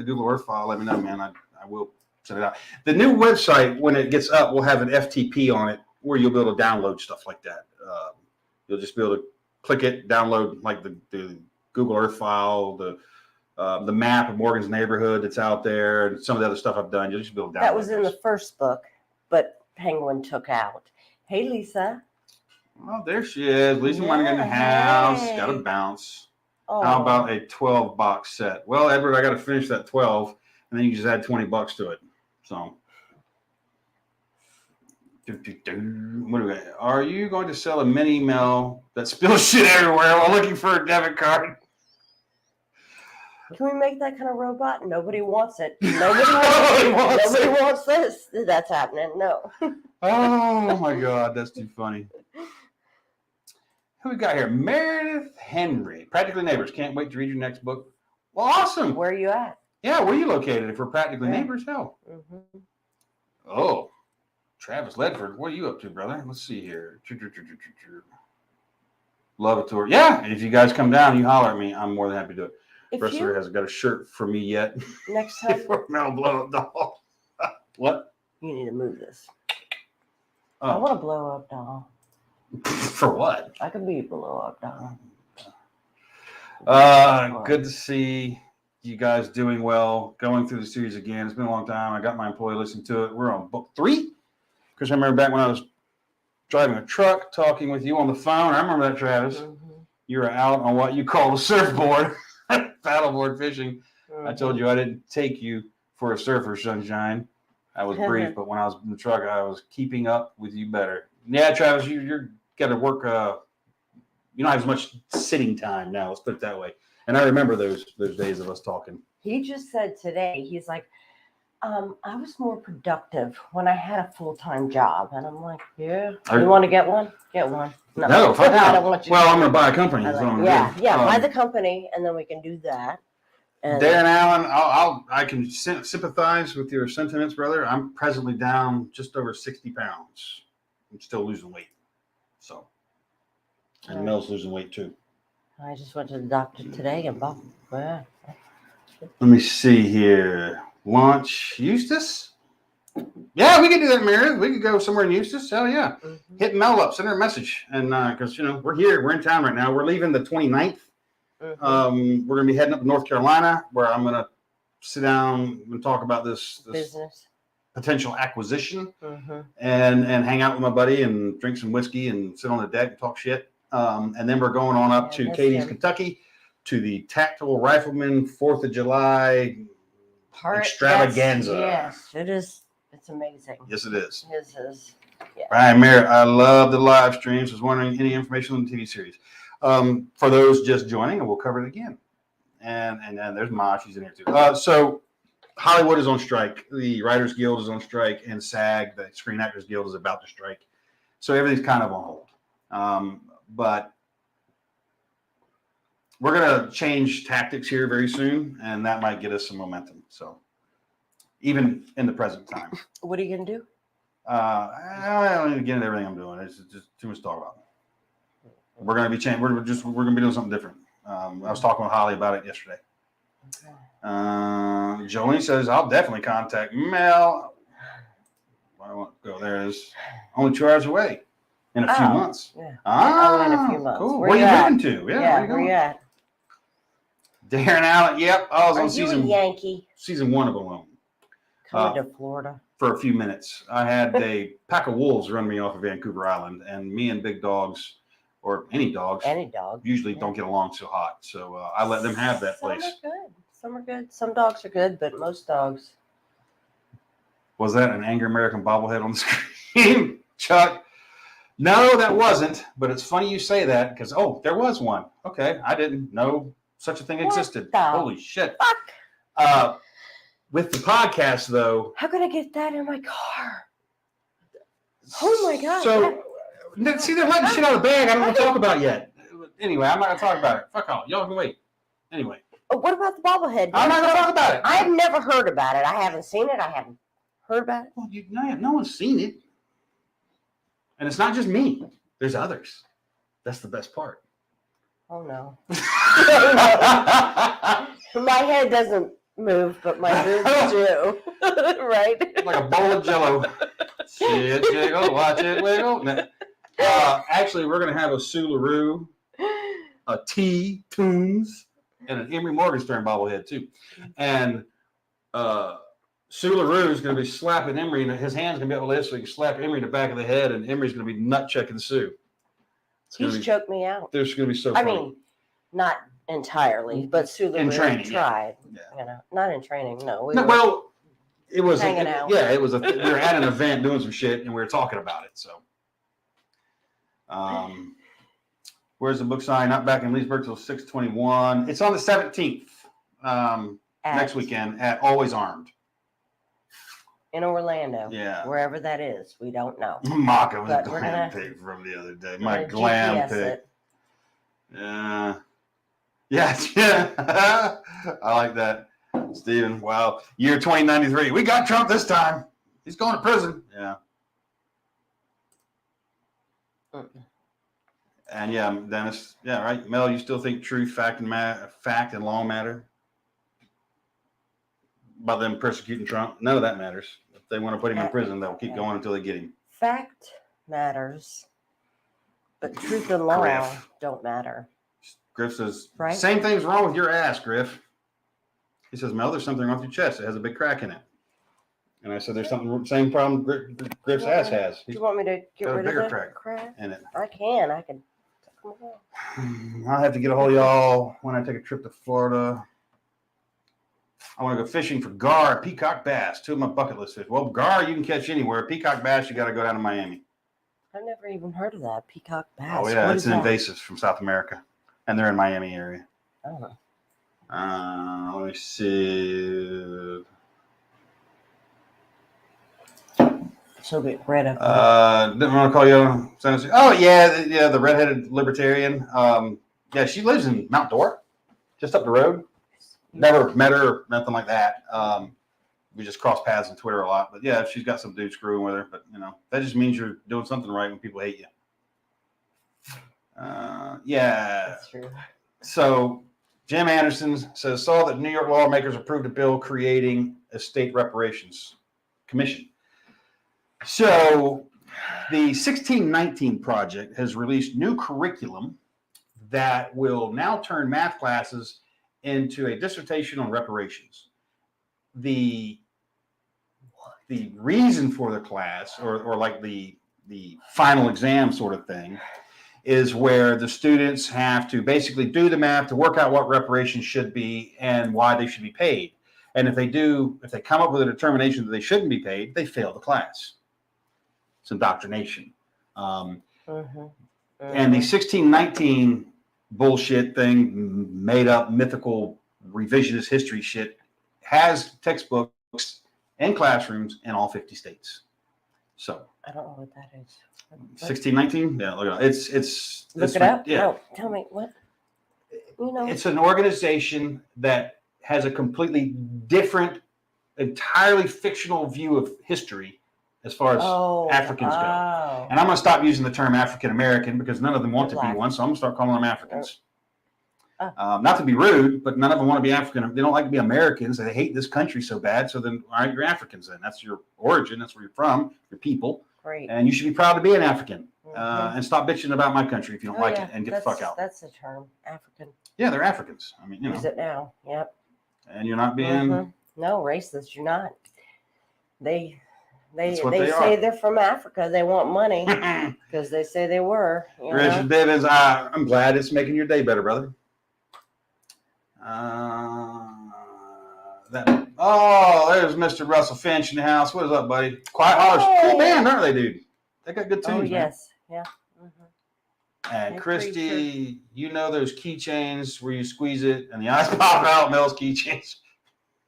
Google Earth file, let me know, man. I will send it out. The new website, when it gets up, will have an FTP on it where you'll be able to download stuff like that. You'll just be able to click it, download like the Google Earth file, the map of Morgan's neighborhood that's out there, and some of the other stuff I've done. You'll just be able to download. That was in the first book, but Penguin took out. Hey, Lisa. Oh, there she is. Lisa wanting in the house. Hey. Got to bounce. Oh. How about a 12 box set? Well, Edward, I got to finish that 12, and then you just add $20 to it. So, what do we got? Are you going to sell a mini mail that spills shit everywhere while looking for a debit card? Can we make that kind of robot? Nobody wants it. Nobody wants this. That's happening. No. Oh my God, that's too funny. Who we got here? Meredith Henry. Practically Neighbors. Can't wait to read your next book. Well, awesome. Where are you at? Yeah, where are you located? If we're Practically Neighbors, hell. Mm-hmm. Oh, Travis Ledford. What are you up to, brother? Let's see here. Love a tour. Yeah, if you guys come down, you holler at me. I'm more than happy to do it. Wrestler hasn't got a shirt for me yet. Next time. I'll blow up doll. What? You need to move this. Oh. I want to blow up doll. For what? I could be a blow up doll. Good to see you guys doing well, going through the series again. It's been a long time. I got my employee listening to it. We're on book 3. Because I remember back when I was driving a truck, talking with you on the phone. I remember that, Travis. Mm-hmm. You were out on what you call a surfboard, paddleboard fishing. Mm-hmm. I told you I didn't take you for a surfer, sunshine. I was brief, but when I was in the truck, I was keeping up with you better. Yeah, Travis, you're got to work. You don't have as much sitting time now. Let's put it that way. And I remember those days of us talking. He just said today, he's like, I was more productive when I had a full-time job. And I'm like, yeah. You want to get one? Get one. No, fuck I don't want you. Well, I'm going to buy a company. Buy the company, and then we can do that. And Darren Allen, I can sympathize with your sentiments, brother. I'm presently down just over 60 pounds. I'm still losing weight. So, and Mel's losing weight too. I just went to the doctor today and bought. Let me see here. Launch Eustis? Yeah, we could do that, Meredith. We could go somewhere in Eustis. Hell yeah. Mm-hmm. Hit Mel up, send her a message. And because, we're here, we're in town right now. We're leaving the 29th. Mm-hmm. We're going to be heading up to North Carolina, where I'm going to sit down and talk about this business potential acquisition, and hang out with my buddy and drink some whiskey and sit on the deck and talk shit. And then we're going on up to Katie's, Kentucky, to the Tactical Rifleman 4th of July extravaganza. Yes, it is. It's amazing. Yes, it is. His is. Yeah. Brian Merritt, I love the live streams. Was wondering any information on the TV series. For those just joining, and we'll cover it again. And then there's Ma, she's in here too. So Hollywood is on strike. The Writers Guild is on strike, and SAG, the Screen Actors Guild, is about to strike. So everything's kind of on hold. But we're going to change tactics here very soon, and that might get us some momentum. So even in the present time. What are you going to do? I don't need to get into everything I'm doing. It's just too much to talk about. We're going to be changing. We're going to be doing something different. I was talking with Holly about it yesterday. Okay. Jolene says, I'll definitely contact Mel. I won't go there. It's only 2 hours away in a few months. Yeah. Only in a few months. Cool. Where are you moving to? Yeah, where you at? Darren Allen. Yep. I was on season Yankee? Season 1 of Alone. Coming to Florida. For a few minutes. I had a pack of wolves run me off of Vancouver Island, and me and big dogs, or any dogs, usually don't get along so hot. So I let them have that place. Some are good. Some dogs are good, but most dogs. Was that an Angry American bobblehead on the screen, Chuck? No, that wasn't. But it's funny you say that because, there was one. Okay. I didn't know such a thing existed. Holy shit. Fuck. With the podcast, though. How could I get that in my car? Oh, my God. So, see, they're letting shit out of the bag I don't want to talk about yet. Anyway, I'm not going to talk about it. Fuck all. Y'all can wait. Anyway. What about the bobblehead? I'm not going to talk about it. I've never heard about it. I haven't seen it. I haven't heard about it. Well, no one's seen it. And it's not just me. There's others. That's the best part. Oh, no. My head doesn't move, but my boobs do. Right? Like a bowl of Jell-O. Shit, jiggle, watch it wiggle. Actually, we're going to have a Sue LaRue, a T, Toons, and an Emery Morgenstern bobblehead, too. And Sue LaRue is going to be slapping Emery, and his hand's going to be able to lift so he can slap Emery in the back of the head, and Emery's going to be nut checking Sue. He's choked me out. There's going to be so I funny. mean, not entirely, but Sulu In really training, tried. Yeah. You know, not in training. No, we No, were well, it was hanging out. Yeah, it was. We were at an event doing some shit, and we were talking about it. So, where's the book sign? Not back in Leesburg till 6/21. It's on the 17th, next weekend at Always Armed in Orlando. Yeah, wherever that is, we don't know. Maka was But a we're glam gonna- pig from the other day. My glam GPS pig. it. Yeah. Yeah. I like that. Steven, wow. Year 2093. We got Trump this time. He's going to prison. Yeah. And yeah, Dennis. Yeah, right. Mel, you still think truth, fact, and law matter? About them persecuting Trump? None of that matters. If they want to put him in prison, they'll keep going until they get him. Fact matters, but truth and law Griff. don't matter. Griff says, Right? Same thing's wrong with your ass, Griff. He says, Mel, there's something wrong with your chest. It has a big crack in it. And I said, there's something, same problem Griff's ass has. Do you want me to get got a rid of bigger the crack in it. I can. I can. I'll have to get a hold of y'all when I take a trip to Florida. I want to go fishing for gar, peacock bass, 2 of my bucket list fish. Well, gar you can catch anywhere. Peacock bass, you got to go down to Miami. I've never even heard of that. Peacock bass. Oh, yeah, What it's is an that? invasive from South America, and they're in Miami area. Oh. Let me see. She'll get rid of Didn't want to call you. Oh, yeah, the redheaded libertarian. Yeah, she lives in Mount Dora, just up the road. Never met her, or nothing like that. We just cross paths on Twitter a lot. But yeah, she's got some dude screwing with her. But that just means you're doing something right when people hate you. Yeah. That's true. So Jim Anderson saw that New York lawmakers approved a bill creating a state reparations commission. So the 1619 Project has released new curriculum that will now turn math classes into a dissertation on reparations. The reason for the class, or like the final exam sort of thing, is where the students have to basically do the math to work out what reparations should be and why they should be paid. And if they come up with a determination that they shouldn't be paid, they fail the class. It's indoctrination. And the 1619 bullshit thing, made up mythical revisionist history shit, has textbooks and classrooms in all 50 states. So I don't know what that is. 1619? Yeah, look it up. It's Look it up? Yeah. No, tell me what. It's an organization that has a completely different, entirely fictional view of history as far as Africans go. And I'm going to stop using the term African American because none of them want to be one, so I'm going to start calling them Africans. Not to be rude, but none of them want to be African. They don't like to be Americans. They hate this country so bad. So then, all right, you're Africans then. That's your origin. That's where you're from, your people. Great. And you should be proud to be an African. And stop bitching about my country if you don't like it, and get the fuck out. That's the term, African. Yeah, they're Africans. I mean, Use it now. Yep. And you're not being... No, racist. You're not. They say they're from Africa. They want money because they say they were. Richard Bivens, I'm glad it's making your day better, brother. There's Mr. Russell Finch in the house. What is up, buddy? Quiet Hollers. Cool band, aren't they, dude? They got good tunes. Oh, yes. Man. Yeah. And Christy, you know those keychains where you squeeze it and the eyes pop out, Mel's keychains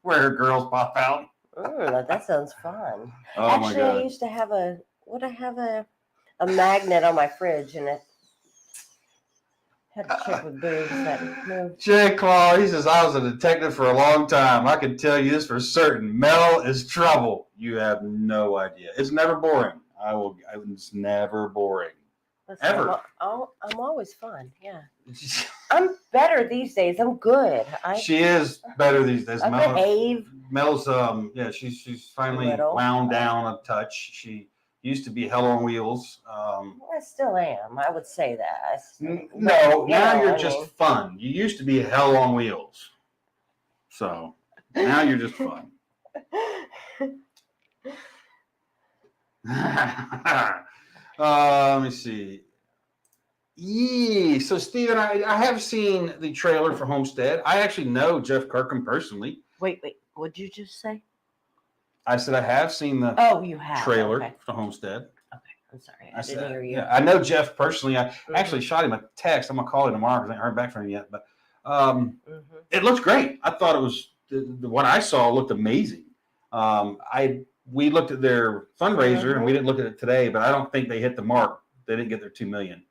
where her girls pop out. That sounds fun. Oh, Actually, my God. I used to have a magnet on my fridge, and it had a chick with boobs that moved. Jay Claw, he says, I was a detective for a long time. I can tell you this for certain. Mel is trouble. You have no idea. It's never boring. It's never boring. Listen, Ever. I'm always fun. Yeah. I'm better these days. I'm good. She is better these days. I behave. Mel's she's finally wound down a touch. She used to be hell on wheels. I still am. I would say that. Now you're just fun. You used to be hell on wheels. So now you're just fun. Let me see. Yeah. So, Steven, I have seen the trailer for Homestead. I actually know Jeff Kirkham personally. Wait. What'd you just say? I said I have seen the Oh, you have. trailer Okay. for Homestead. Okay. I'm sorry. I didn't hear you. Yeah, I know Jeff personally. I actually shot him a text. I'm gonna call him tomorrow because I haven't heard back from him yet. But it looks great. I thought it was what I saw looked amazing. We looked at their fundraiser and we didn't look at it today, but I don't think they hit the mark. They didn't get their 2 million.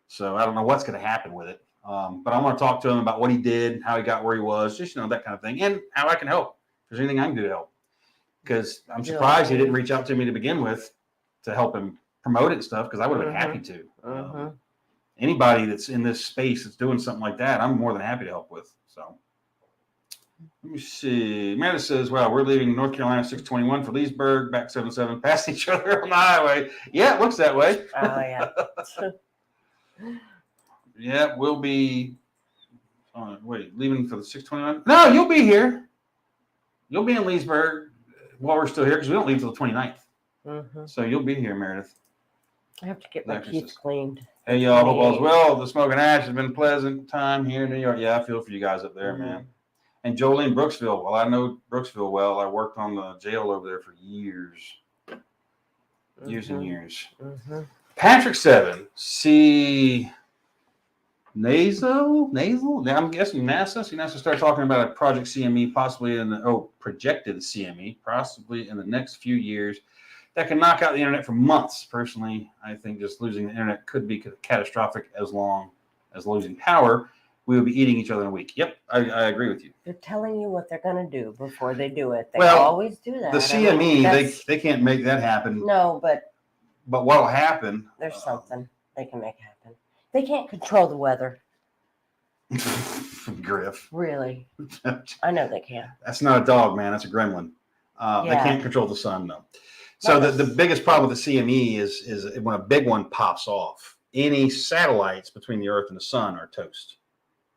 So I don't know what's going to happen with it. But I want to talk to him about what he did, how he got where he was, just that kind of thing, and how I can help. If there's anything I can do to help, because I'm surprised he didn't reach out to me to begin with to help him promote it and stuff. Because I would have been happy to. Anybody that's in this space that's doing something like that, I'm more than happy to help with. So let me see. Amanda says, "Wow, we're leaving North Carolina 621 for Leesburg, back 77, past each other on the highway." Yeah, it looks that way. Oh yeah. Yeah, we'll be. Leaving for the 629? No, you'll be here. You'll be in Leesburg while we're still here because we don't leave till the 29th. So you'll be here, Meredith. I have to get my teeth cleaned. Hey, y'all. Hope all's well. The Smoking Ash has been a pleasant time here in New York. Yeah, I feel for you guys up there, man. And Jolene Brooksville. Well, I know Brooksville well. I worked on the jail over there for years. Years and years. Patrick 7. See. Nasal? I'm guessing NASA. See, NASA started talking about a project CME, projected CME, possibly in the next few years, that can knock out the internet for months. Personally, I think just losing the internet could be catastrophic as long as losing power. We would be eating each other in a week. Yep, I agree with you. They're telling you what they're going to do before they do it. They Well, always do that. The CME, they can't make that happen. No, but what will happen? There's something they can make happen. They can't control the weather. Griff. Really? I know they can. That's not a dog, man. That's a gremlin. They can't control the sun, though. So the biggest problem with the CME is when a big one pops off, any satellites between the Earth and the sun are toast.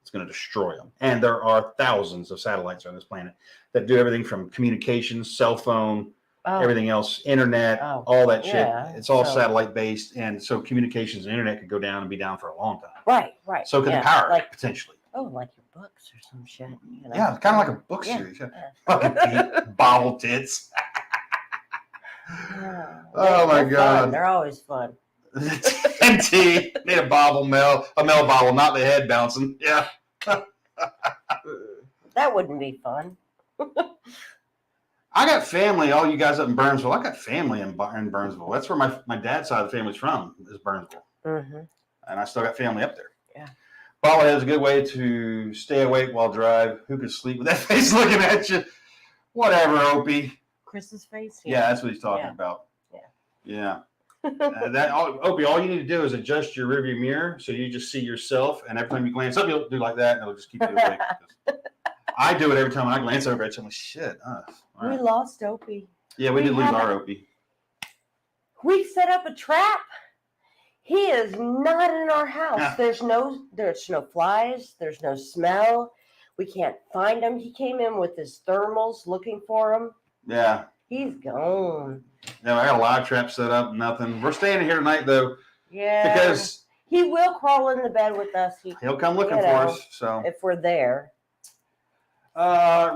It's going to destroy them. And there are thousands of satellites on this planet that do everything from communications, cell phone, everything else, internet, all that shit. It's all satellite based. And so communications and internet could go down and be down for a long time. Right. So could the power, potentially. Oh, like your books or some shit. Yeah, it's kind of like a book series. Fucking bobble tits. Oh my God. Fun. They're always fun. TNT. Need a Mel bobble, not the head bouncing. Yeah. That wouldn't be fun. I got family, all you guys up in Burnsville. I got family in Burnsville. That's where my dad's side of the family's from, is Burnsville. And I still got family up there. Yeah. Bobblehead is a good way to stay awake while drive. Who could sleep with that face looking at you? Whatever, Opie. Chris's face? Yeah, that's what he's talking about. Yeah. Opie, all you need to do is adjust your rearview mirror so you just see yourself, and every time you glance up, you'll do like that, and it'll just keep you awake. I do it every time I glance over at you. I'm like, shit. We lost Opie. Yeah, we did lose our Opie. We set up a trap. He is not in our house. There's no flies. There's no smell. We can't find him. He came in with his thermals looking for him. Yeah. He's gone. Yeah, I got a live trap set up. Nothing. We're staying here tonight, though. Yeah. Because he will crawl in the bed with us. He'll come looking for us. So if we're there.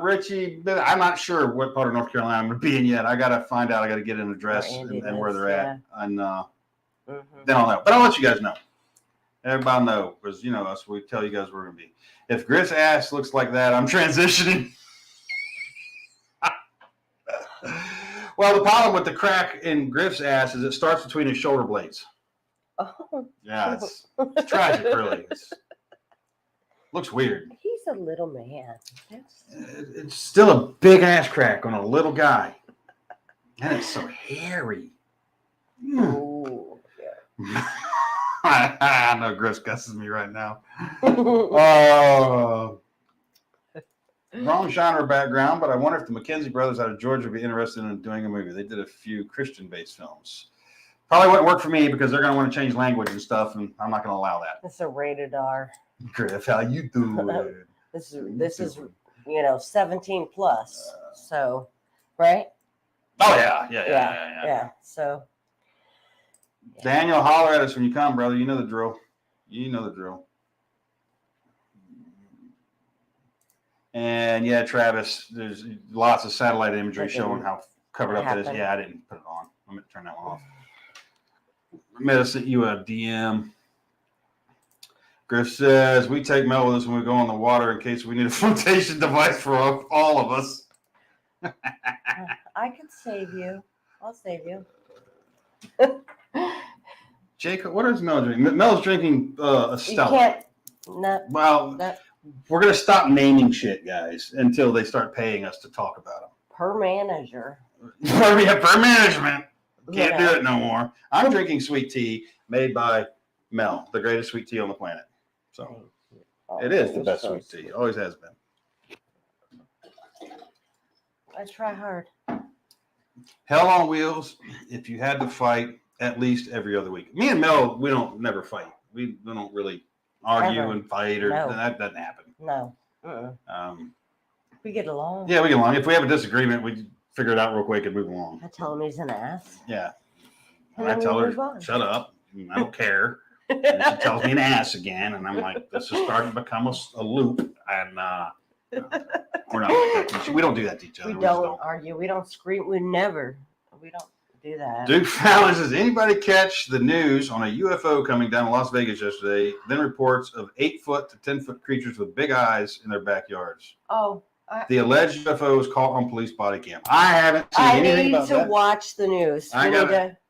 Richie, I'm not sure what part of North Carolina I'm going to be in yet. I got to find out. I got to get an address and where they're at. And then I'll know. But I'll let you guys know. Everybody know. Because, us, we tell you guys where we're going to be. If Griff's ass looks like that, I'm transitioning. Well, the problem with the crack in Griff's ass is it starts between his shoulder blades. Oh. Yeah, it's tragic, really. Looks weird. He's a little man. It's still a big ass crack on a little guy. And it's so hairy. Oh, yeah. I know Griff gusses me right now. Oh. Wrong genre background, but I wonder if the McKenzie brothers out of Georgia would be interested in doing a movie. They did a few Christian-based films. Probably wouldn't work for me because they're going to want to change language and stuff, and I'm not going to allow that. It's a rated R. Griff, how you doing? This is 17 plus. So, right? Oh yeah. So, Daniel, holler at us when you come, brother. You know the drill. You know the drill. And yeah, Travis, there's lots of satellite imagery showing how covered up it is. Yeah, I didn't put it on. I'm going to turn that one off. I sent you a DM. Griff says, we take Mel with us when we go on the water in case we need a flotation device for all of us. I can save you. I'll save you. Jacob, what is Mel drinking? Mel's drinking a Stella. You can't. No. Well, we're going to stop naming shit, guys, until they start paying us to talk about them. Per manager. Per management. Can't do it no more. I'm drinking sweet tea made by Mel, the greatest sweet tea on the planet. So it is the best sweet tea. It always has been. I try hard. Hell on wheels. If you had to fight at least every other week. Me and Mel, we don't never fight. We don't really argue and fight, or that doesn't happen. No. We get along. Yeah, we get along. If we have a disagreement, we figure it out real quick and move along. I tell him he's an ass. Yeah. And I tell her, shut up. I don't care. And she tells me an ass again, and I'm like, this is starting to become a loop, and we're not like that. We don't do that to each other. We don't argue. We don't scream. We don't do that. Duke Fallon says, anybody catch the news on a UFO coming down to Las Vegas yesterday? Then reports of 8-foot to 10-foot creatures with big eyes in their backyards. Oh. The alleged UFO was caught on police body cam. I haven't seen anything about that. I need to watch the news.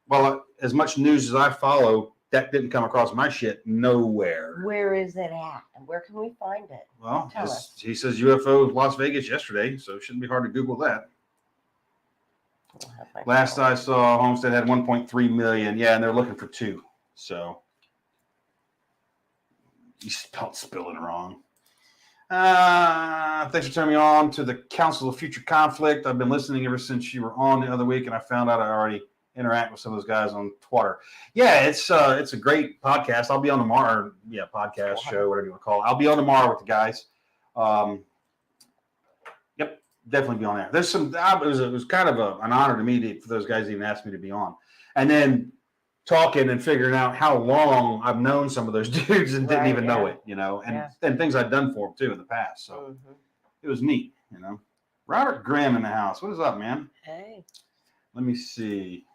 Well, as much news as I follow, that didn't come across my shit nowhere. Where is it at? And where can we find it? Well, he says UFO Las Vegas yesterday, so it shouldn't be hard to Google that. Last I saw, Homestead had 1.3 million. Yeah, and they're looking for 2. So you spelled spilling wrong. Thanks for turning me on to the Council of Future Conflict. I've been listening ever since you were on the other week, and I found out I already interact with some of those guys on Twitter. Yeah, it's a great podcast. I'll be on tomorrow. Yeah, podcast show, whatever you want to call it. I'll be on tomorrow with the guys. Yep, definitely be on there. There's some. It was kind of an honor to me for those guys to even ask me to be on, and then talking and figuring out how long I've known some of those dudes and didn't even know it, and things I'd done for them too in the past. So it was neat, Robert Grimm in the house. What is up, man? Hey. Let me see.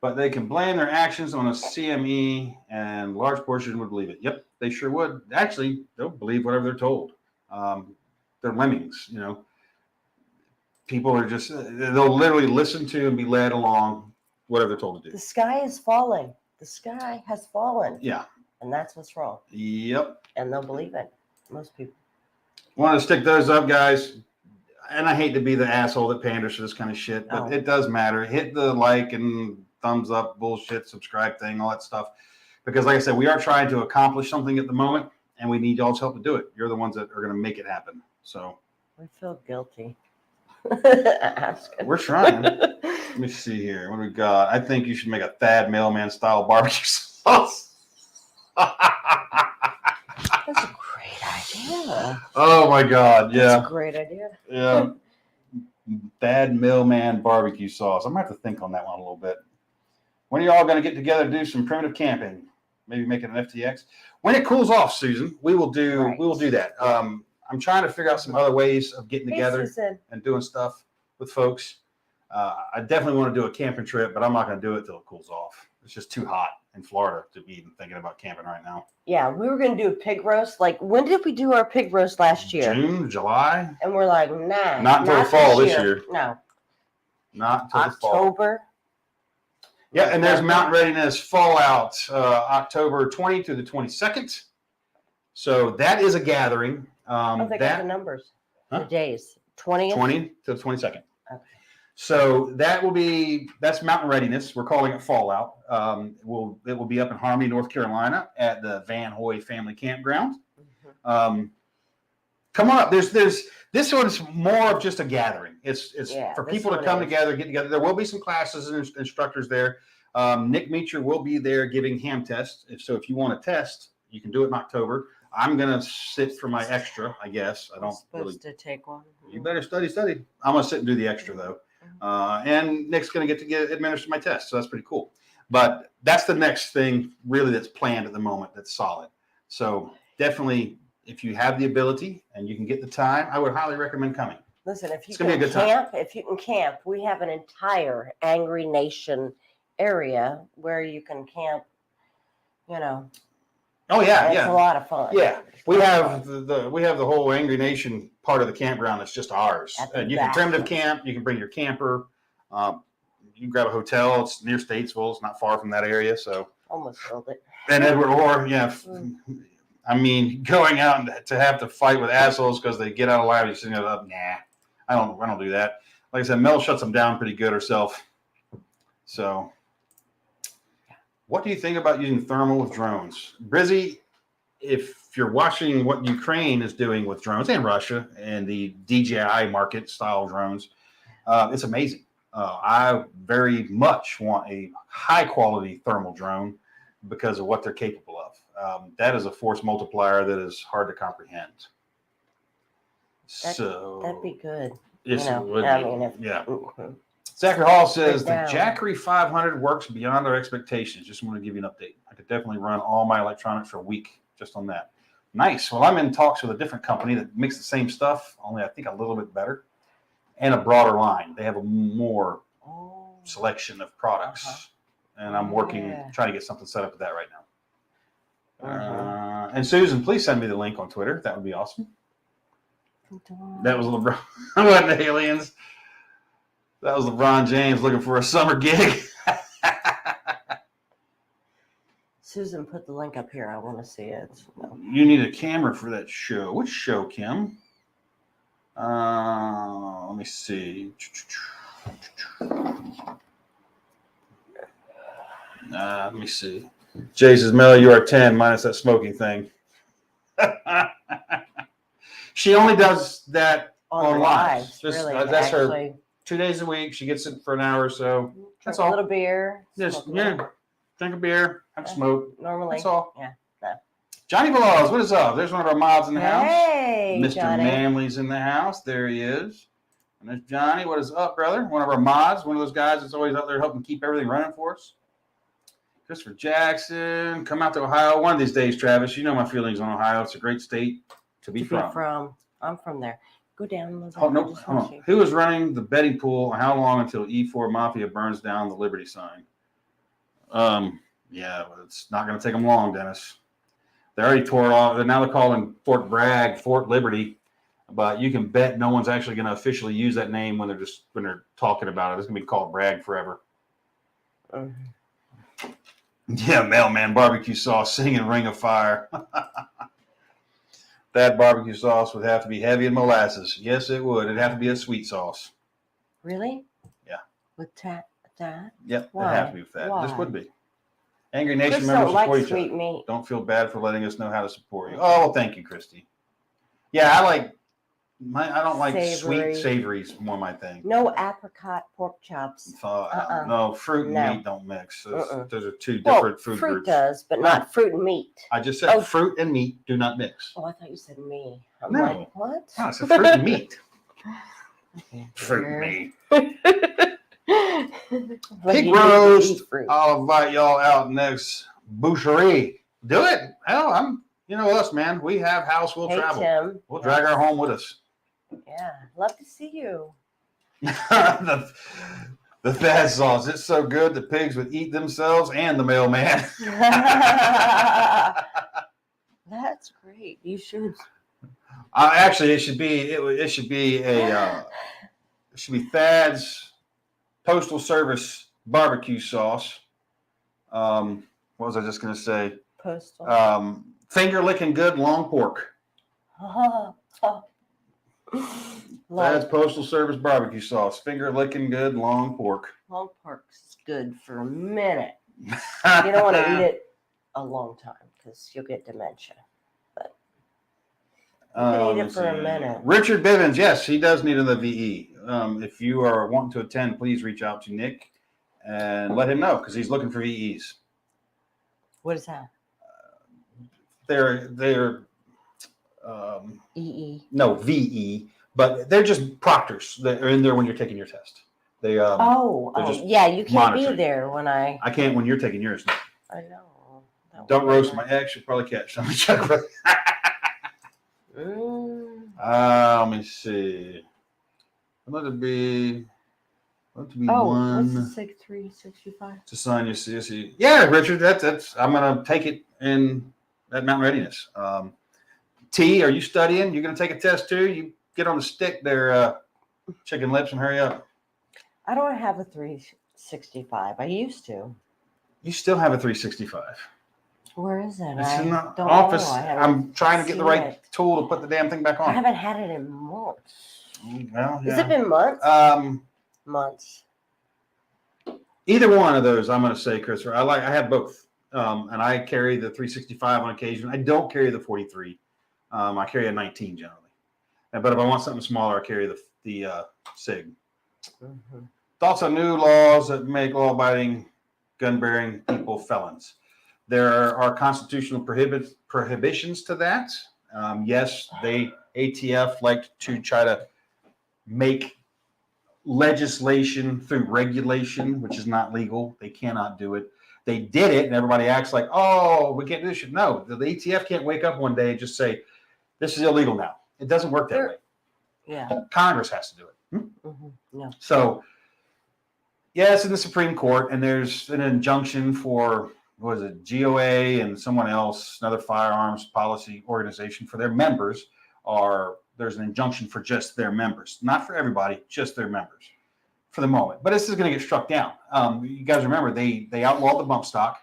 But they can blame their actions on a CME, and large portion would believe it. Yep, they sure would. Actually, they'll believe whatever they're told. They're lemmings, People are just, they'll literally listen to and be led along whatever they're told to do. The sky is falling. The sky has fallen. Yeah. And that's what's wrong. Yep. And they'll believe it. Most people. Want to stick those up, guys. And I hate to be the asshole that panders for this kind of shit, but it does matter. Hit the like and thumbs up, bullshit, subscribe thing, all that stuff. Because like I said, we are trying to accomplish something at the moment, and we need y'all's help to do it. You're the ones that are going to make it happen. So we feel guilty. We're trying. Let me see here. What do we got? I think you should make a Thad Mailman style barbecue sauce. That's a great idea. Oh my God. Yeah. That's a great idea. Yeah. Thad Mailman barbecue sauce. I'm going to have to think on that one a little bit. When are y'all going to get together to do some primitive camping? Maybe make it an FTX. When it cools off, Susan, we will do that. I'm trying to figure out some other ways of getting together and doing stuff with folks. I definitely want to do a camping trip, but I'm not going to do it till it cools off. It's just too hot in Florida to be even thinking about camping right now. Yeah, we were going to do a pig roast. Like, when did we do our pig roast last year? June, July. And we're like, nah. Not until the fall this year. No. Not until the fall. October. Yeah, and there's Mountain Readiness Fallout, October 20 to the 22nd. So that is a gathering. They got the numbers. Huh? The days. 20 to the 22nd. Okay. So that's Mountain Readiness. We're calling it Fallout. It will be up in Harmony, North Carolina at the Van Hoy Family Campground. Mm-hmm. Come on up. There's this one's more of just a gathering. It's for people to come together, get together. There will be some classes and instructors there. Nick Meacher will be there giving ham tests. If you want to test, you can do it in October. I'm gonna sit for my extra, I guess. I don't supposed to take one. You better study. I'm gonna sit and do the extra though. And Nick's gonna get to administer my test, so that's pretty cool. But that's the next thing really that's planned at the moment that's solid. So definitely, if you have the ability and you can get the time, I would highly recommend coming. Listen, if you It's gonna can be a good time. camp, we have an entire Angery Nation area where you can camp. You know, Oh yeah, it's yeah, a lot of fun. yeah. We have the whole Angry Nation part of the campground that's just ours, At the and you can back. primitive camp. You can bring your camper. You can grab a hotel. It's near Statesville. It's not far from that area. So Almost filled it. and Edward Orr, yeah. I mean, going out and to have to fight with assholes because they get out of line, you say, nah, I don't do that. Like I said, Mel shuts them down pretty good herself. So, what do you think about using thermal with drones, Brizzy? If you're watching what Ukraine is doing with drones and Russia and the DJI market style drones, it's amazing. I very much want a high quality thermal drone because of what they're capable of. That is a force multiplier that is hard to comprehend. That'd be good. Yes, You know, it would I be. mean, Yeah. Mhm. Zachary Hall says the Break down. Jackery 500 works beyond our expectations. Just want to give you an update. I could definitely run all my electronics for a week just on that. Nice. Well, I'm in talks with a different company that makes the same stuff, only I think a little bit better, and a broader line. They have a more selection of products, and I'm working, trying to get something set up with that right now. And Susan, please send me the link on Twitter. That would be awesome. That was LeBron. What the aliens? That was LeBron James looking for a summer gig. Susan put the link up here. I want to see it. You need a camera for that show. Which show, Kim? Let me see. Let me see. Jay says, Mel, you are 10 minus that smoking thing. She only does that on live. Really, That's her 2 days a week. She gets it for an hour or so. That's all. A little beer. Just drink a beer, have a smoke. Normally. That's all. Yeah. No. Johnny Veloz, what is up? There's one of our mods in the house. Hey, Mr. Johnny. Manley's in the house. There he is. And there's Johnny. What is up, brother? One of our mods, one of those guys that's always out there helping keep everything running for us. Christopher Jackson, come out to Ohio one of these days, Travis. You know my feelings on Ohio. It's a great state to be from. I'm from there. Go down a little bit. Oh, no, hold on. Who is running the betting pool and how long until E4 Mafia burns down the Liberty sign? Yeah, it's not going to take them long, Dennis. They already tore it off. Now they're calling Fort Bragg Fort Liberty, but you can bet no one's actually going to officially use that name when they're talking about it. It's going to be called Bragg forever. Yeah, Mailman barbecue sauce singing Ring of Fire. That barbecue sauce would have to be heavy in molasses. Yes, it would. It'd have to be a sweet sauce. Really? Yeah. With that? Yep, Why? it'd have to be with that. Why? This would be. Angry Nation Chris members don't support like each other. sweet meat. Don't feel bad for letting us know how to support you. Oh, well, thank you, Christy. Yeah, I don't like Savory. sweet savories. More my thing. No apricot pork chops. No, fruit and meat don't mix. Those are two Well, different food fruit groups. does, but not fruit and meat. I just said fruit and meat do not mix. Oh, I thought you said me. I'm No. like, what? No, I said fruit and meat. Okay. Fruit and meat. But Pig you need to roast. eat fruit. I'll invite y'all out next boucherie. Do it. Hell, us, man. We have house. We'll travel. Tim. We'll drag our home with us. Yeah, love to see you. the Thad sauce. It's so good the pigs would eat themselves and the mailman. That's great. You should. Actually, it should be Thad's Postal Service barbecue sauce. What was I just going to say? Postal. Finger licking good long pork. Thad's Postal Service barbecue sauce. Finger licking good long pork. Long pork's good for a minute. You don't want to eat it a long time because you'll get dementia. But you can eat it for a minute. Richard Bivens, yes, he does need another VE. If you are wanting to attend, please reach out to Nick and let him know because he's looking for VEs. What is that? They're EE. No, VE, but they're just proctors that are in there when you're taking your test. They oh, just yeah, you can't monitoring. be there when I can't when you're taking yours. I know. That Don't would be roast nice. my ex. You'll probably catch some. Check. Let me see. Let it be What's one. the 6365? To sign your CSE. Yeah, Richard, that's I'm gonna take it in that Mountain Readiness. T, are you studying? You're gonna take a test too? You get on the stick there, chicken lips, and hurry up. I don't have a 365. I used to. You still have a 365. Where is it? It's in the don't office. know. I'm trying to get the right it. tool to put the damn thing back on. I haven't had it in months. Well, yeah. Has it been months? Months. Either one of those, I'm going to say, Christopher. I have both, and I carry the 365 on occasion. I don't carry the 43. I carry a 19 generally, but if I want something smaller, I carry the SIG. Mm-hmm. Thoughts on new laws that make law-abiding, gun-bearing people felons? There are constitutional prohibitions to that. Yes, ATF like to try to make legislation through regulation, which is not legal. They cannot do it. They did it, and everybody acts like, oh, we can't do this shit. No, the ATF can't wake up one day and just say, this is illegal now. It doesn't work that way. Yeah. Congress has to do it. Mm-hmm. No. So, yeah, it's in the Supreme Court, and there's an injunction for, what is it, GOA and someone else, another firearms policy organization for their members there's an injunction for just their members, not for everybody, just their members for the moment. But this is going to get struck down. You guys remember they outlawed the bump stock,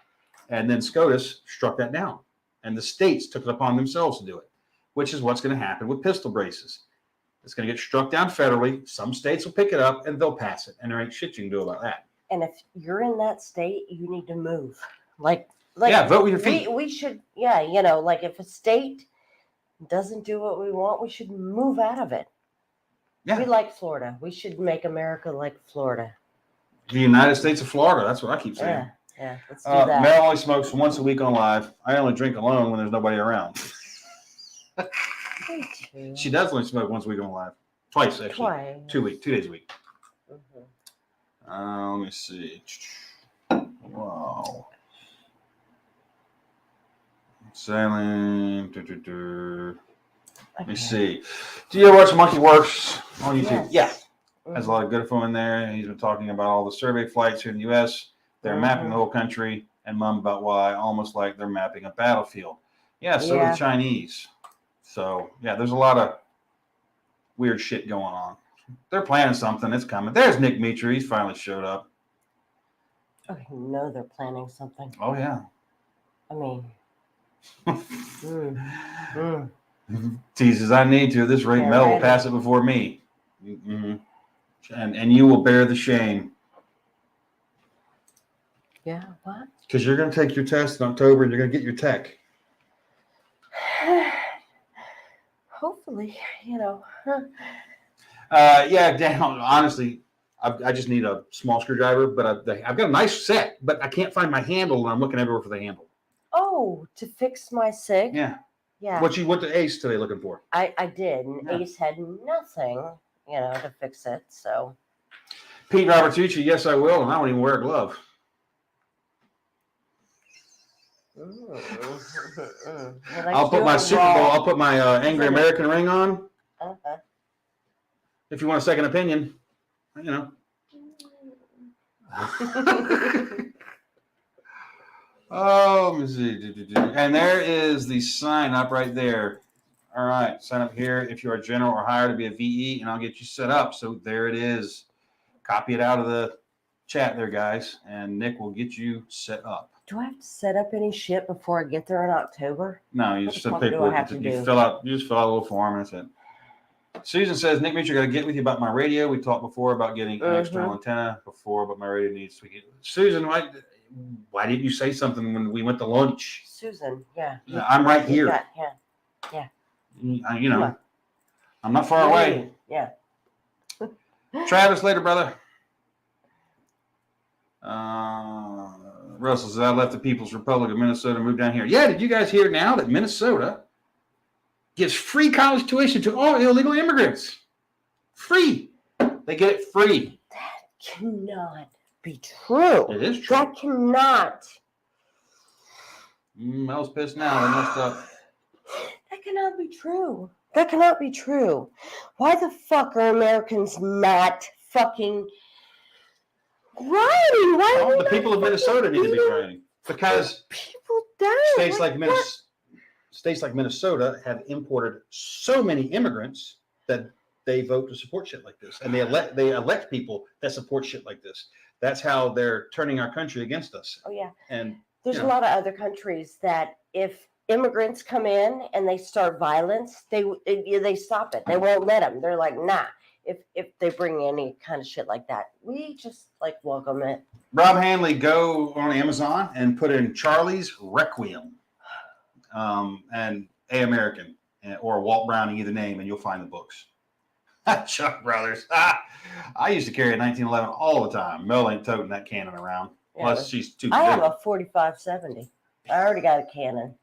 and then SCOTUS struck that down, and the states took it upon themselves to do it, which is what's going to happen with pistol braces. It's going to get struck down federally. Some states will pick it up and they'll pass it, and there ain't shit you can do about that. And if you're in that state, you need to move. Like yeah, vote with your feet. We should, like if a state doesn't do what we want, we should move out of it. Yeah. We like Florida. We should make America like Florida. The United States of Florida. That's what I keep saying. Yeah. Let's do that. Mel only smokes once a week on live. I only drink alone when there's nobody around. She does only smoke once a week on live. Twice, actually. Twice. 2 days a week. Mm-hmm. Let me see. Wow. Sailing. Let me see. Do you ever watch Monkey Works on YouTube? Yes. Yeah. Mm-hmm. There's a lot of good film in there. He's been talking about all the survey flights here in the U.S. They're mapping the whole country, and mum about why, almost like they're mapping a battlefield. Yeah, so the Chinese. So, yeah, there's a lot of weird shit going on. They're planning something. It's coming. There's Nick Mitra. He's finally showed up. Oh, you know they're planning something. Oh, yeah. I mean. Teases, I need to. At this rate, Mel will pass it before me. Mm-hmm. And you will bear the shame. Yeah, what? Because you're going to take your test in October and you're going to get your tech. Hopefully, Yeah, Dan, honestly, I just need a small screwdriver, but I've got a nice set, but I can't find my handle, and I'm looking everywhere for the handle. Oh, to fix my SIG? Yeah. Yeah. What the Ace today looking for? I did, and Ace had nothing, to fix it, so. Pete Robertucci, yes, I will, and I won't even wear a glove. I'll put my Super Bowl. I'll put my Angry American ring on. Uh-huh. If you want a second opinion, Oh, let me see. And there is the sign up right there. All right, sign up here if you are general or higher to be a VE, and I'll get you set up. So there it is. Copy it out of the chat there, guys, and Nick will get you set up. Do I have to set up any shit before I get there in October? No, you just paperwork. You fill out a little form, and that's it. Susan says, Nick Mitra, got to get with you about my radio. We talked before about getting an external antenna before, but my radio needs. Susan, why didn't you say something when we went to lunch? Susan, yeah. I'm right here. Yeah. I'm not far away. Yeah. Travis, later, brother. Russell says, I left the People's Republic of Minnesota and moved down here. Yeah, did you guys hear now that Minnesota gives free college tuition to all illegal immigrants? Free. They get it free. cannot be true. It is true. That cannot. Mel's pissed now. They messed up. That cannot be true. That cannot be true. Why the fuck are Americans not fucking grinding? Why are Well, we the people of Minnesota need to be grinding because people down? states like Minnesota have imported so many immigrants that they vote to support shit like this, and they elect people that support shit like this. That's how they're turning our country against us. Oh yeah. And there's a lot of other countries that if immigrants come in and they start violence, they stop it. They won't let them. They're like, nah. If they bring any kind of shit like that, we just like welcome it. Rob Hanley, go on Amazon and put in Charlie's Requiem and A American or Walt Browning, either name, and you'll find the books. Chuck Brothers. I used to carry a 1911 all the time. Mel ain't toting that cannon around. Yeah, Plus, she's too I big. have a 45-70. I already got a cannon.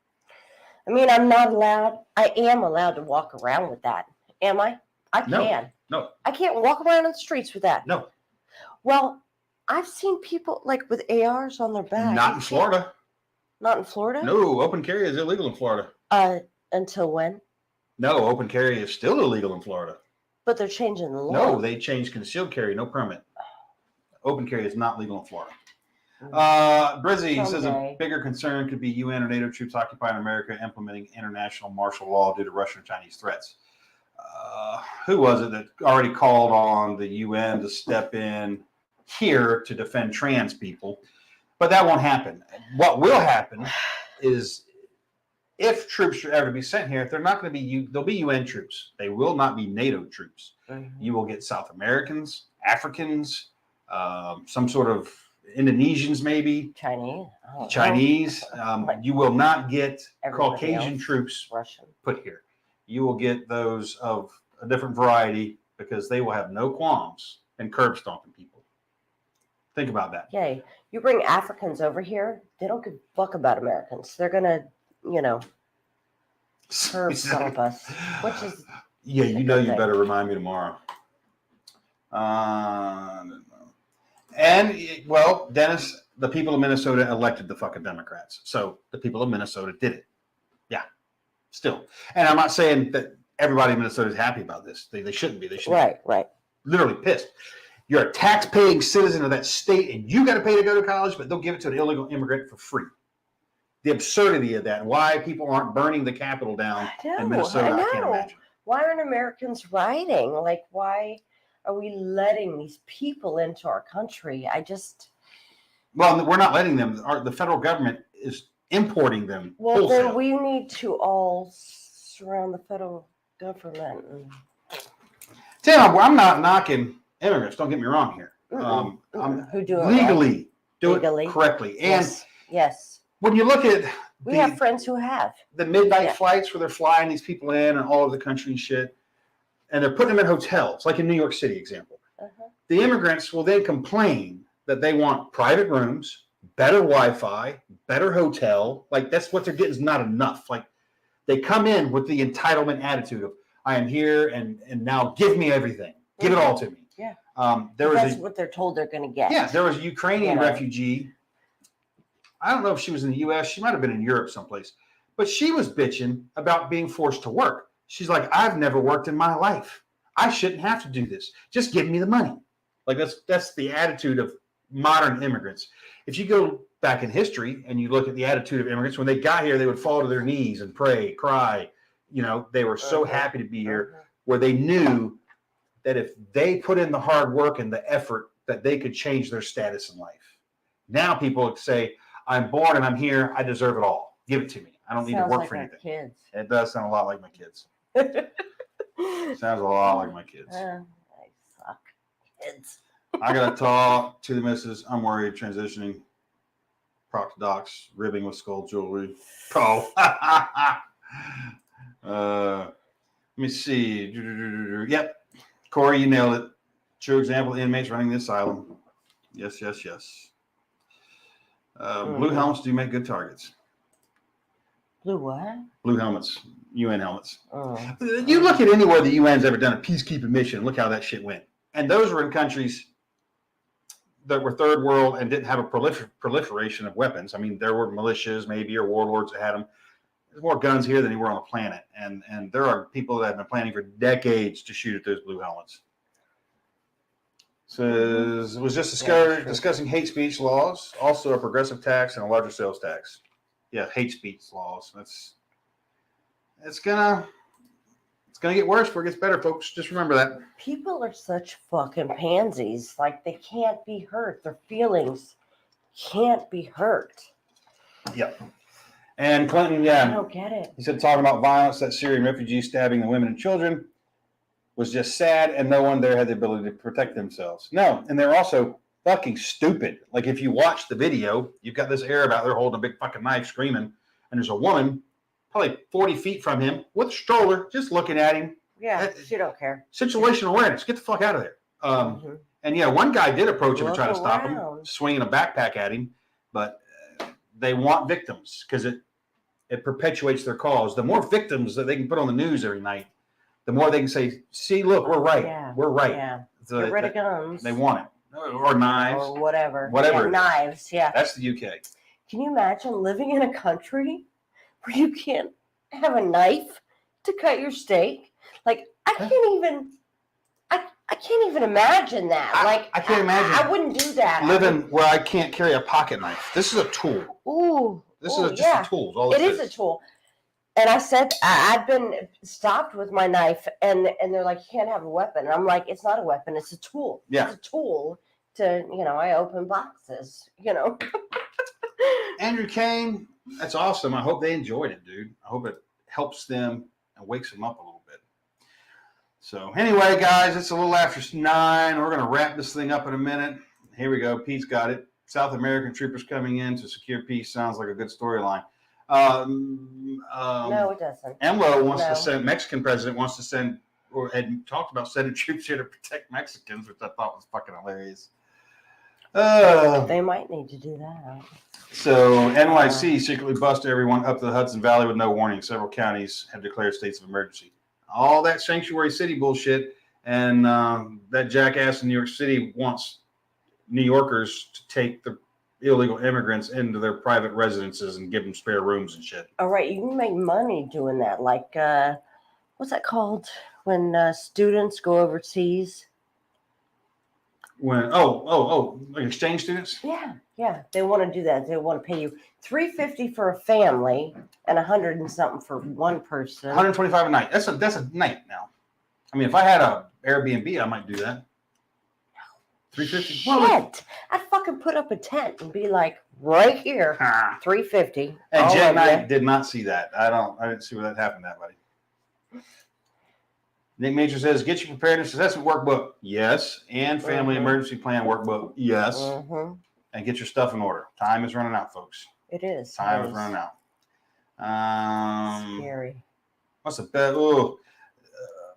I mean, I'm not allowed. I am allowed to walk around with that. Am I? I can. No. I can't walk around in the streets with that. No. Well, I've seen people like with ARs on their back. Not in Florida. Not in Florida? No, open carry is illegal in Florida. Until when? No, open carry is still illegal in Florida. But they're changing the law. No, they changed concealed carry, no permit. Open carry is not legal in Florida. Brizzy says a bigger concern could be UN or NATO troops occupying America implementing international martial law due to Russian and Chinese threats. Who was it that already called on the UN to step in here to defend trans people? But that won't happen. What will happen is if troops are ever to be sent here, they're not going to be, they'll be UN troops. They will not be NATO troops. Mm-hmm. You will get South Americans, Africans, some sort of Indonesians, maybe. Chinese. You will not get Caucasian troops Russian put here. You will get those of a different variety because they will have no qualms in curb stomping people. Think about that. Yay. You bring Africans over here, they don't give a fuck about Americans. They're going to, curb stomp us, which is... Yeah, you better remind me tomorrow. Dennis, the people of Minnesota elected the fucking Democrats. So the people of Minnesota did it. Yeah, still. And I'm not saying that everybody in Minnesota is happy about this. They shouldn't be. They should be literally pissed. You're a tax-paying citizen of that state, and you got to pay to go to college, but they'll give it to an illegal immigrant for free. The absurdity of that, and why people aren't burning the Capitol down in Minnesota, I can't imagine. Why aren't Americans rioting? Like, why are we letting these people into our country? Well, we're not letting them. The federal government is importing them. Well, then we need to all surround the federal government. Tim, I'm not knocking immigrants. Don't get me wrong here. Who do it legally do it correctly. And yes. When you look at we have friends who have the midnight flights where they're flying these people in and all over the country and shit, and they're putting them in hotels, like in New York City, example. The immigrants will then complain that they want private rooms, better Wi-Fi, better hotel. Like that's what they're getting is not enough. Like they come in with the entitlement attitude of I am here and now give me everything, give it all to me. Yeah. That's what they're told they're going to get. Yeah, there was a Ukrainian refugee. I don't know if she was in the U.S. She might have been in Europe someplace. But she was bitching about being forced to work. She's like, I've never worked in my life. I shouldn't have to do this. Just give me the money. Like that's the attitude of modern immigrants. If you go back in history and you look at the attitude of immigrants, when they got here, they would fall to their knees and pray, cry. They were so happy to be here where they knew that if they put in the hard work and the effort that they could change their status in life. Now people say, I'm born and I'm here. I deserve it all. Give it to me. I don't need to work for anything. Kids. It does sound a lot like my kids. Sounds a lot like my kids. I suck. Kids. I got to talk to the missus. I'm worried. Transitioning. Proctodox. Ribbing with skull jewelry. Oh. Let me see. Yep. Corey, you nailed it. True example of inmates running the asylum. Yes. Blue helmets do make good targets. Blue what? Blue helmets. UN helmets. Oh. You look at anywhere the UN's ever done a peacekeeping mission. Look how that shit went. And those were in countries that were third world and didn't have a proliferation of weapons. I mean, there were militias maybe or warlords that had them. There's more guns here than anywhere on the planet, and there are people that have been planning for decades to shoot at those blue helmets. Says it was just discussing hate speech laws, also a progressive tax and a larger sales tax. Yeah, hate speech laws. It's gonna get worse before it gets better, folks. Just remember that. People are such fucking pansies. Like, they can't be hurt. Their feelings can't be hurt. Yep. And Clinton, I don't get it. He said talking about violence, that Syrian refugee stabbing the women and children was just sad, and no one there had the ability to protect themselves. No, and they're also fucking stupid. Like, if you watch the video, you've got this Arab out there holding a big fucking knife screaming, and there's a woman probably 40 feet from him with a stroller just looking at him. Yeah, she don't care. Situational awareness. Get the fuck out of there. And yeah, one guy did approach him and try to stop him, swinging a backpack at him, but they want victims because it perpetuates their cause. The more victims that they can put on the news every night, the more they can say, see, look, we're right. Yeah. We're right. Yeah. Get rid of guns. They want it. Or knives. Or whatever. Whatever. Yeah, knives, yeah. That's the UK. Can you imagine living in a country where you can't have a knife to cut your steak? Like, I can't even imagine that. I can't imagine. I wouldn't do that. Living where I can't carry a pocket knife. This is a tool. Ooh. This is just a tool. All it is a tool. And I said, I've been stopped with my knife, and they're like, you can't have a weapon. And I'm like, it's not a weapon. It's a tool. Yeah. It's a tool to, I open boxes, Andrew Kane, that's awesome. I hope they enjoyed it, dude. I hope it helps them and wakes them up a little bit. So anyway, guys, it's a little after 9. We're going to wrap this thing up in a minute. Here we go. Pete's got it. South American troopers coming in to secure peace sounds like a good storyline. No, it doesn't. AMLO wants to send, Mexican president wants to send, or had talked about sending troops here to protect Mexicans, which I thought was fucking hilarious. They might need to do that. So NYC secretly busted everyone up the Hudson Valley with no warning. Several counties have declared states of emergency. All that sanctuary city bullshit, and that jackass in New York City wants New Yorkers to take the illegal immigrants into their private residences and give them spare rooms and shit. All right, you can make money doing that. Like, what's that called when students go overseas? When like exchange students? Yeah, they want to do that. They want to pay you $350 for a family and $100 and something for one person. $125 a night. That's a night now. I mean, if I had a Airbnb, I might do that. $350. Shit! I'd fucking put up a tent and be like, right here, $350. And Jen and I did not see that. I didn't see where that happened, buddy. Nick Major says, get your preparedness assessment workbook. Yes. And family emergency plan workbook. Yes. And get your stuff in order. Time is running out, folks. It is. Time is running out. Scary. What's the best?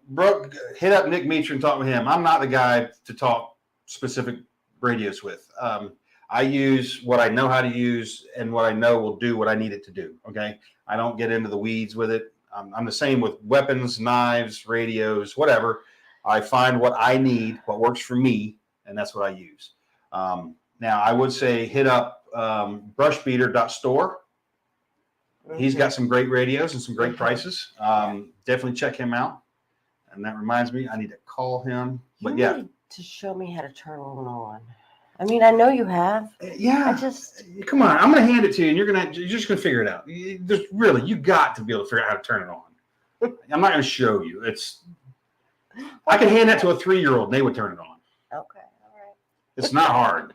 Brooke, hit up Nick Meacher and talk with him. I'm not the guy to talk specific radios with. I use what I know how to use and what I know will do what I need it to do. Okay. I don't get into the weeds with it. I'm the same with weapons, knives, radios, whatever. I find what I need, what works for me, and that's what I use. Now, I would say hit up brushbeater.store. He's got some great radios and some great prices. Definitely check him out. And that reminds me, I need to call him. But you need to show me how to turn one on. I mean, I know you have. Yeah. Come on. I'm going to hand it to you, and you're just going to figure it out. You got to be able to figure out how to turn it on. I'm not going to show you. I can hand that to a 3-year-old, and they would turn it on. Okay. All right. It's not hard.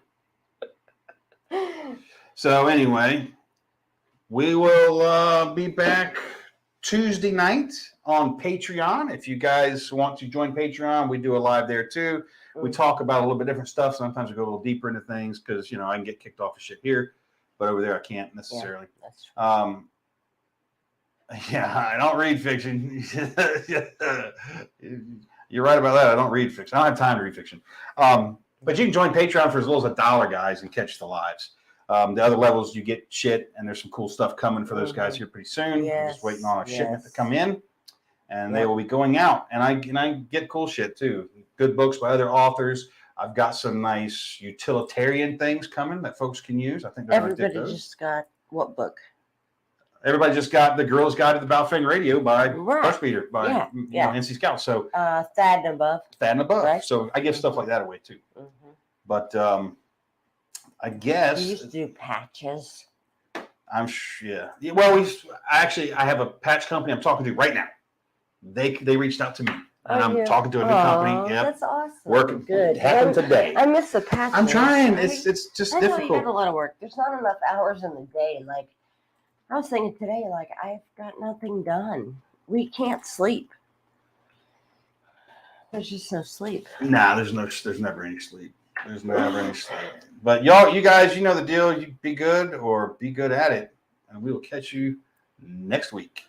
So anyway, we will be back Tuesday night on Patreon. If you guys want to join Patreon, we do a live there too. We talk about a little bit different stuff. Sometimes we go a little deeper into things because, I can get kicked off of shit here, but over there I can't necessarily. Yeah, that's true. I don't read fiction. You're right about that. I don't read fiction. I don't have time to read fiction. But you can join Patreon for as little as $1, guys, and catch the lives. The other levels, you get shit, and there's some cool stuff coming for those guys here pretty soon. I'm just waiting on a shipment to come in, and they will be going out. And I get cool shit too. Good books by other authors. I've got some nice utilitarian things coming that folks can use. I think they're going to dig Everybody those. just got what book? Everybody just got The Girl's Guide to the Baofeng Radio by Right. Brush Beater by Yeah, you yeah. know, NC Scout. So Thad and Above. Thad and Above. Right. So I give stuff like that away too. Mm-hmm. But I You guess used to do patches. I'm yeah. Well, I have a patch company I'm talking to right now. They reached out to me, and I'm talking to a new company. Yeah, that's awesome. Working Good. happened today. I miss the patches. I'm trying. I It's just know you got a difficult. lot of work. There's not enough hours in the day. Like I was thinking today, like I've got nothing done. We can't sleep. There's just no sleep. Nah, there's never any sleep. There's never any sleep. But you guys, you know the deal. You be good or be good at it, and we will catch you next week.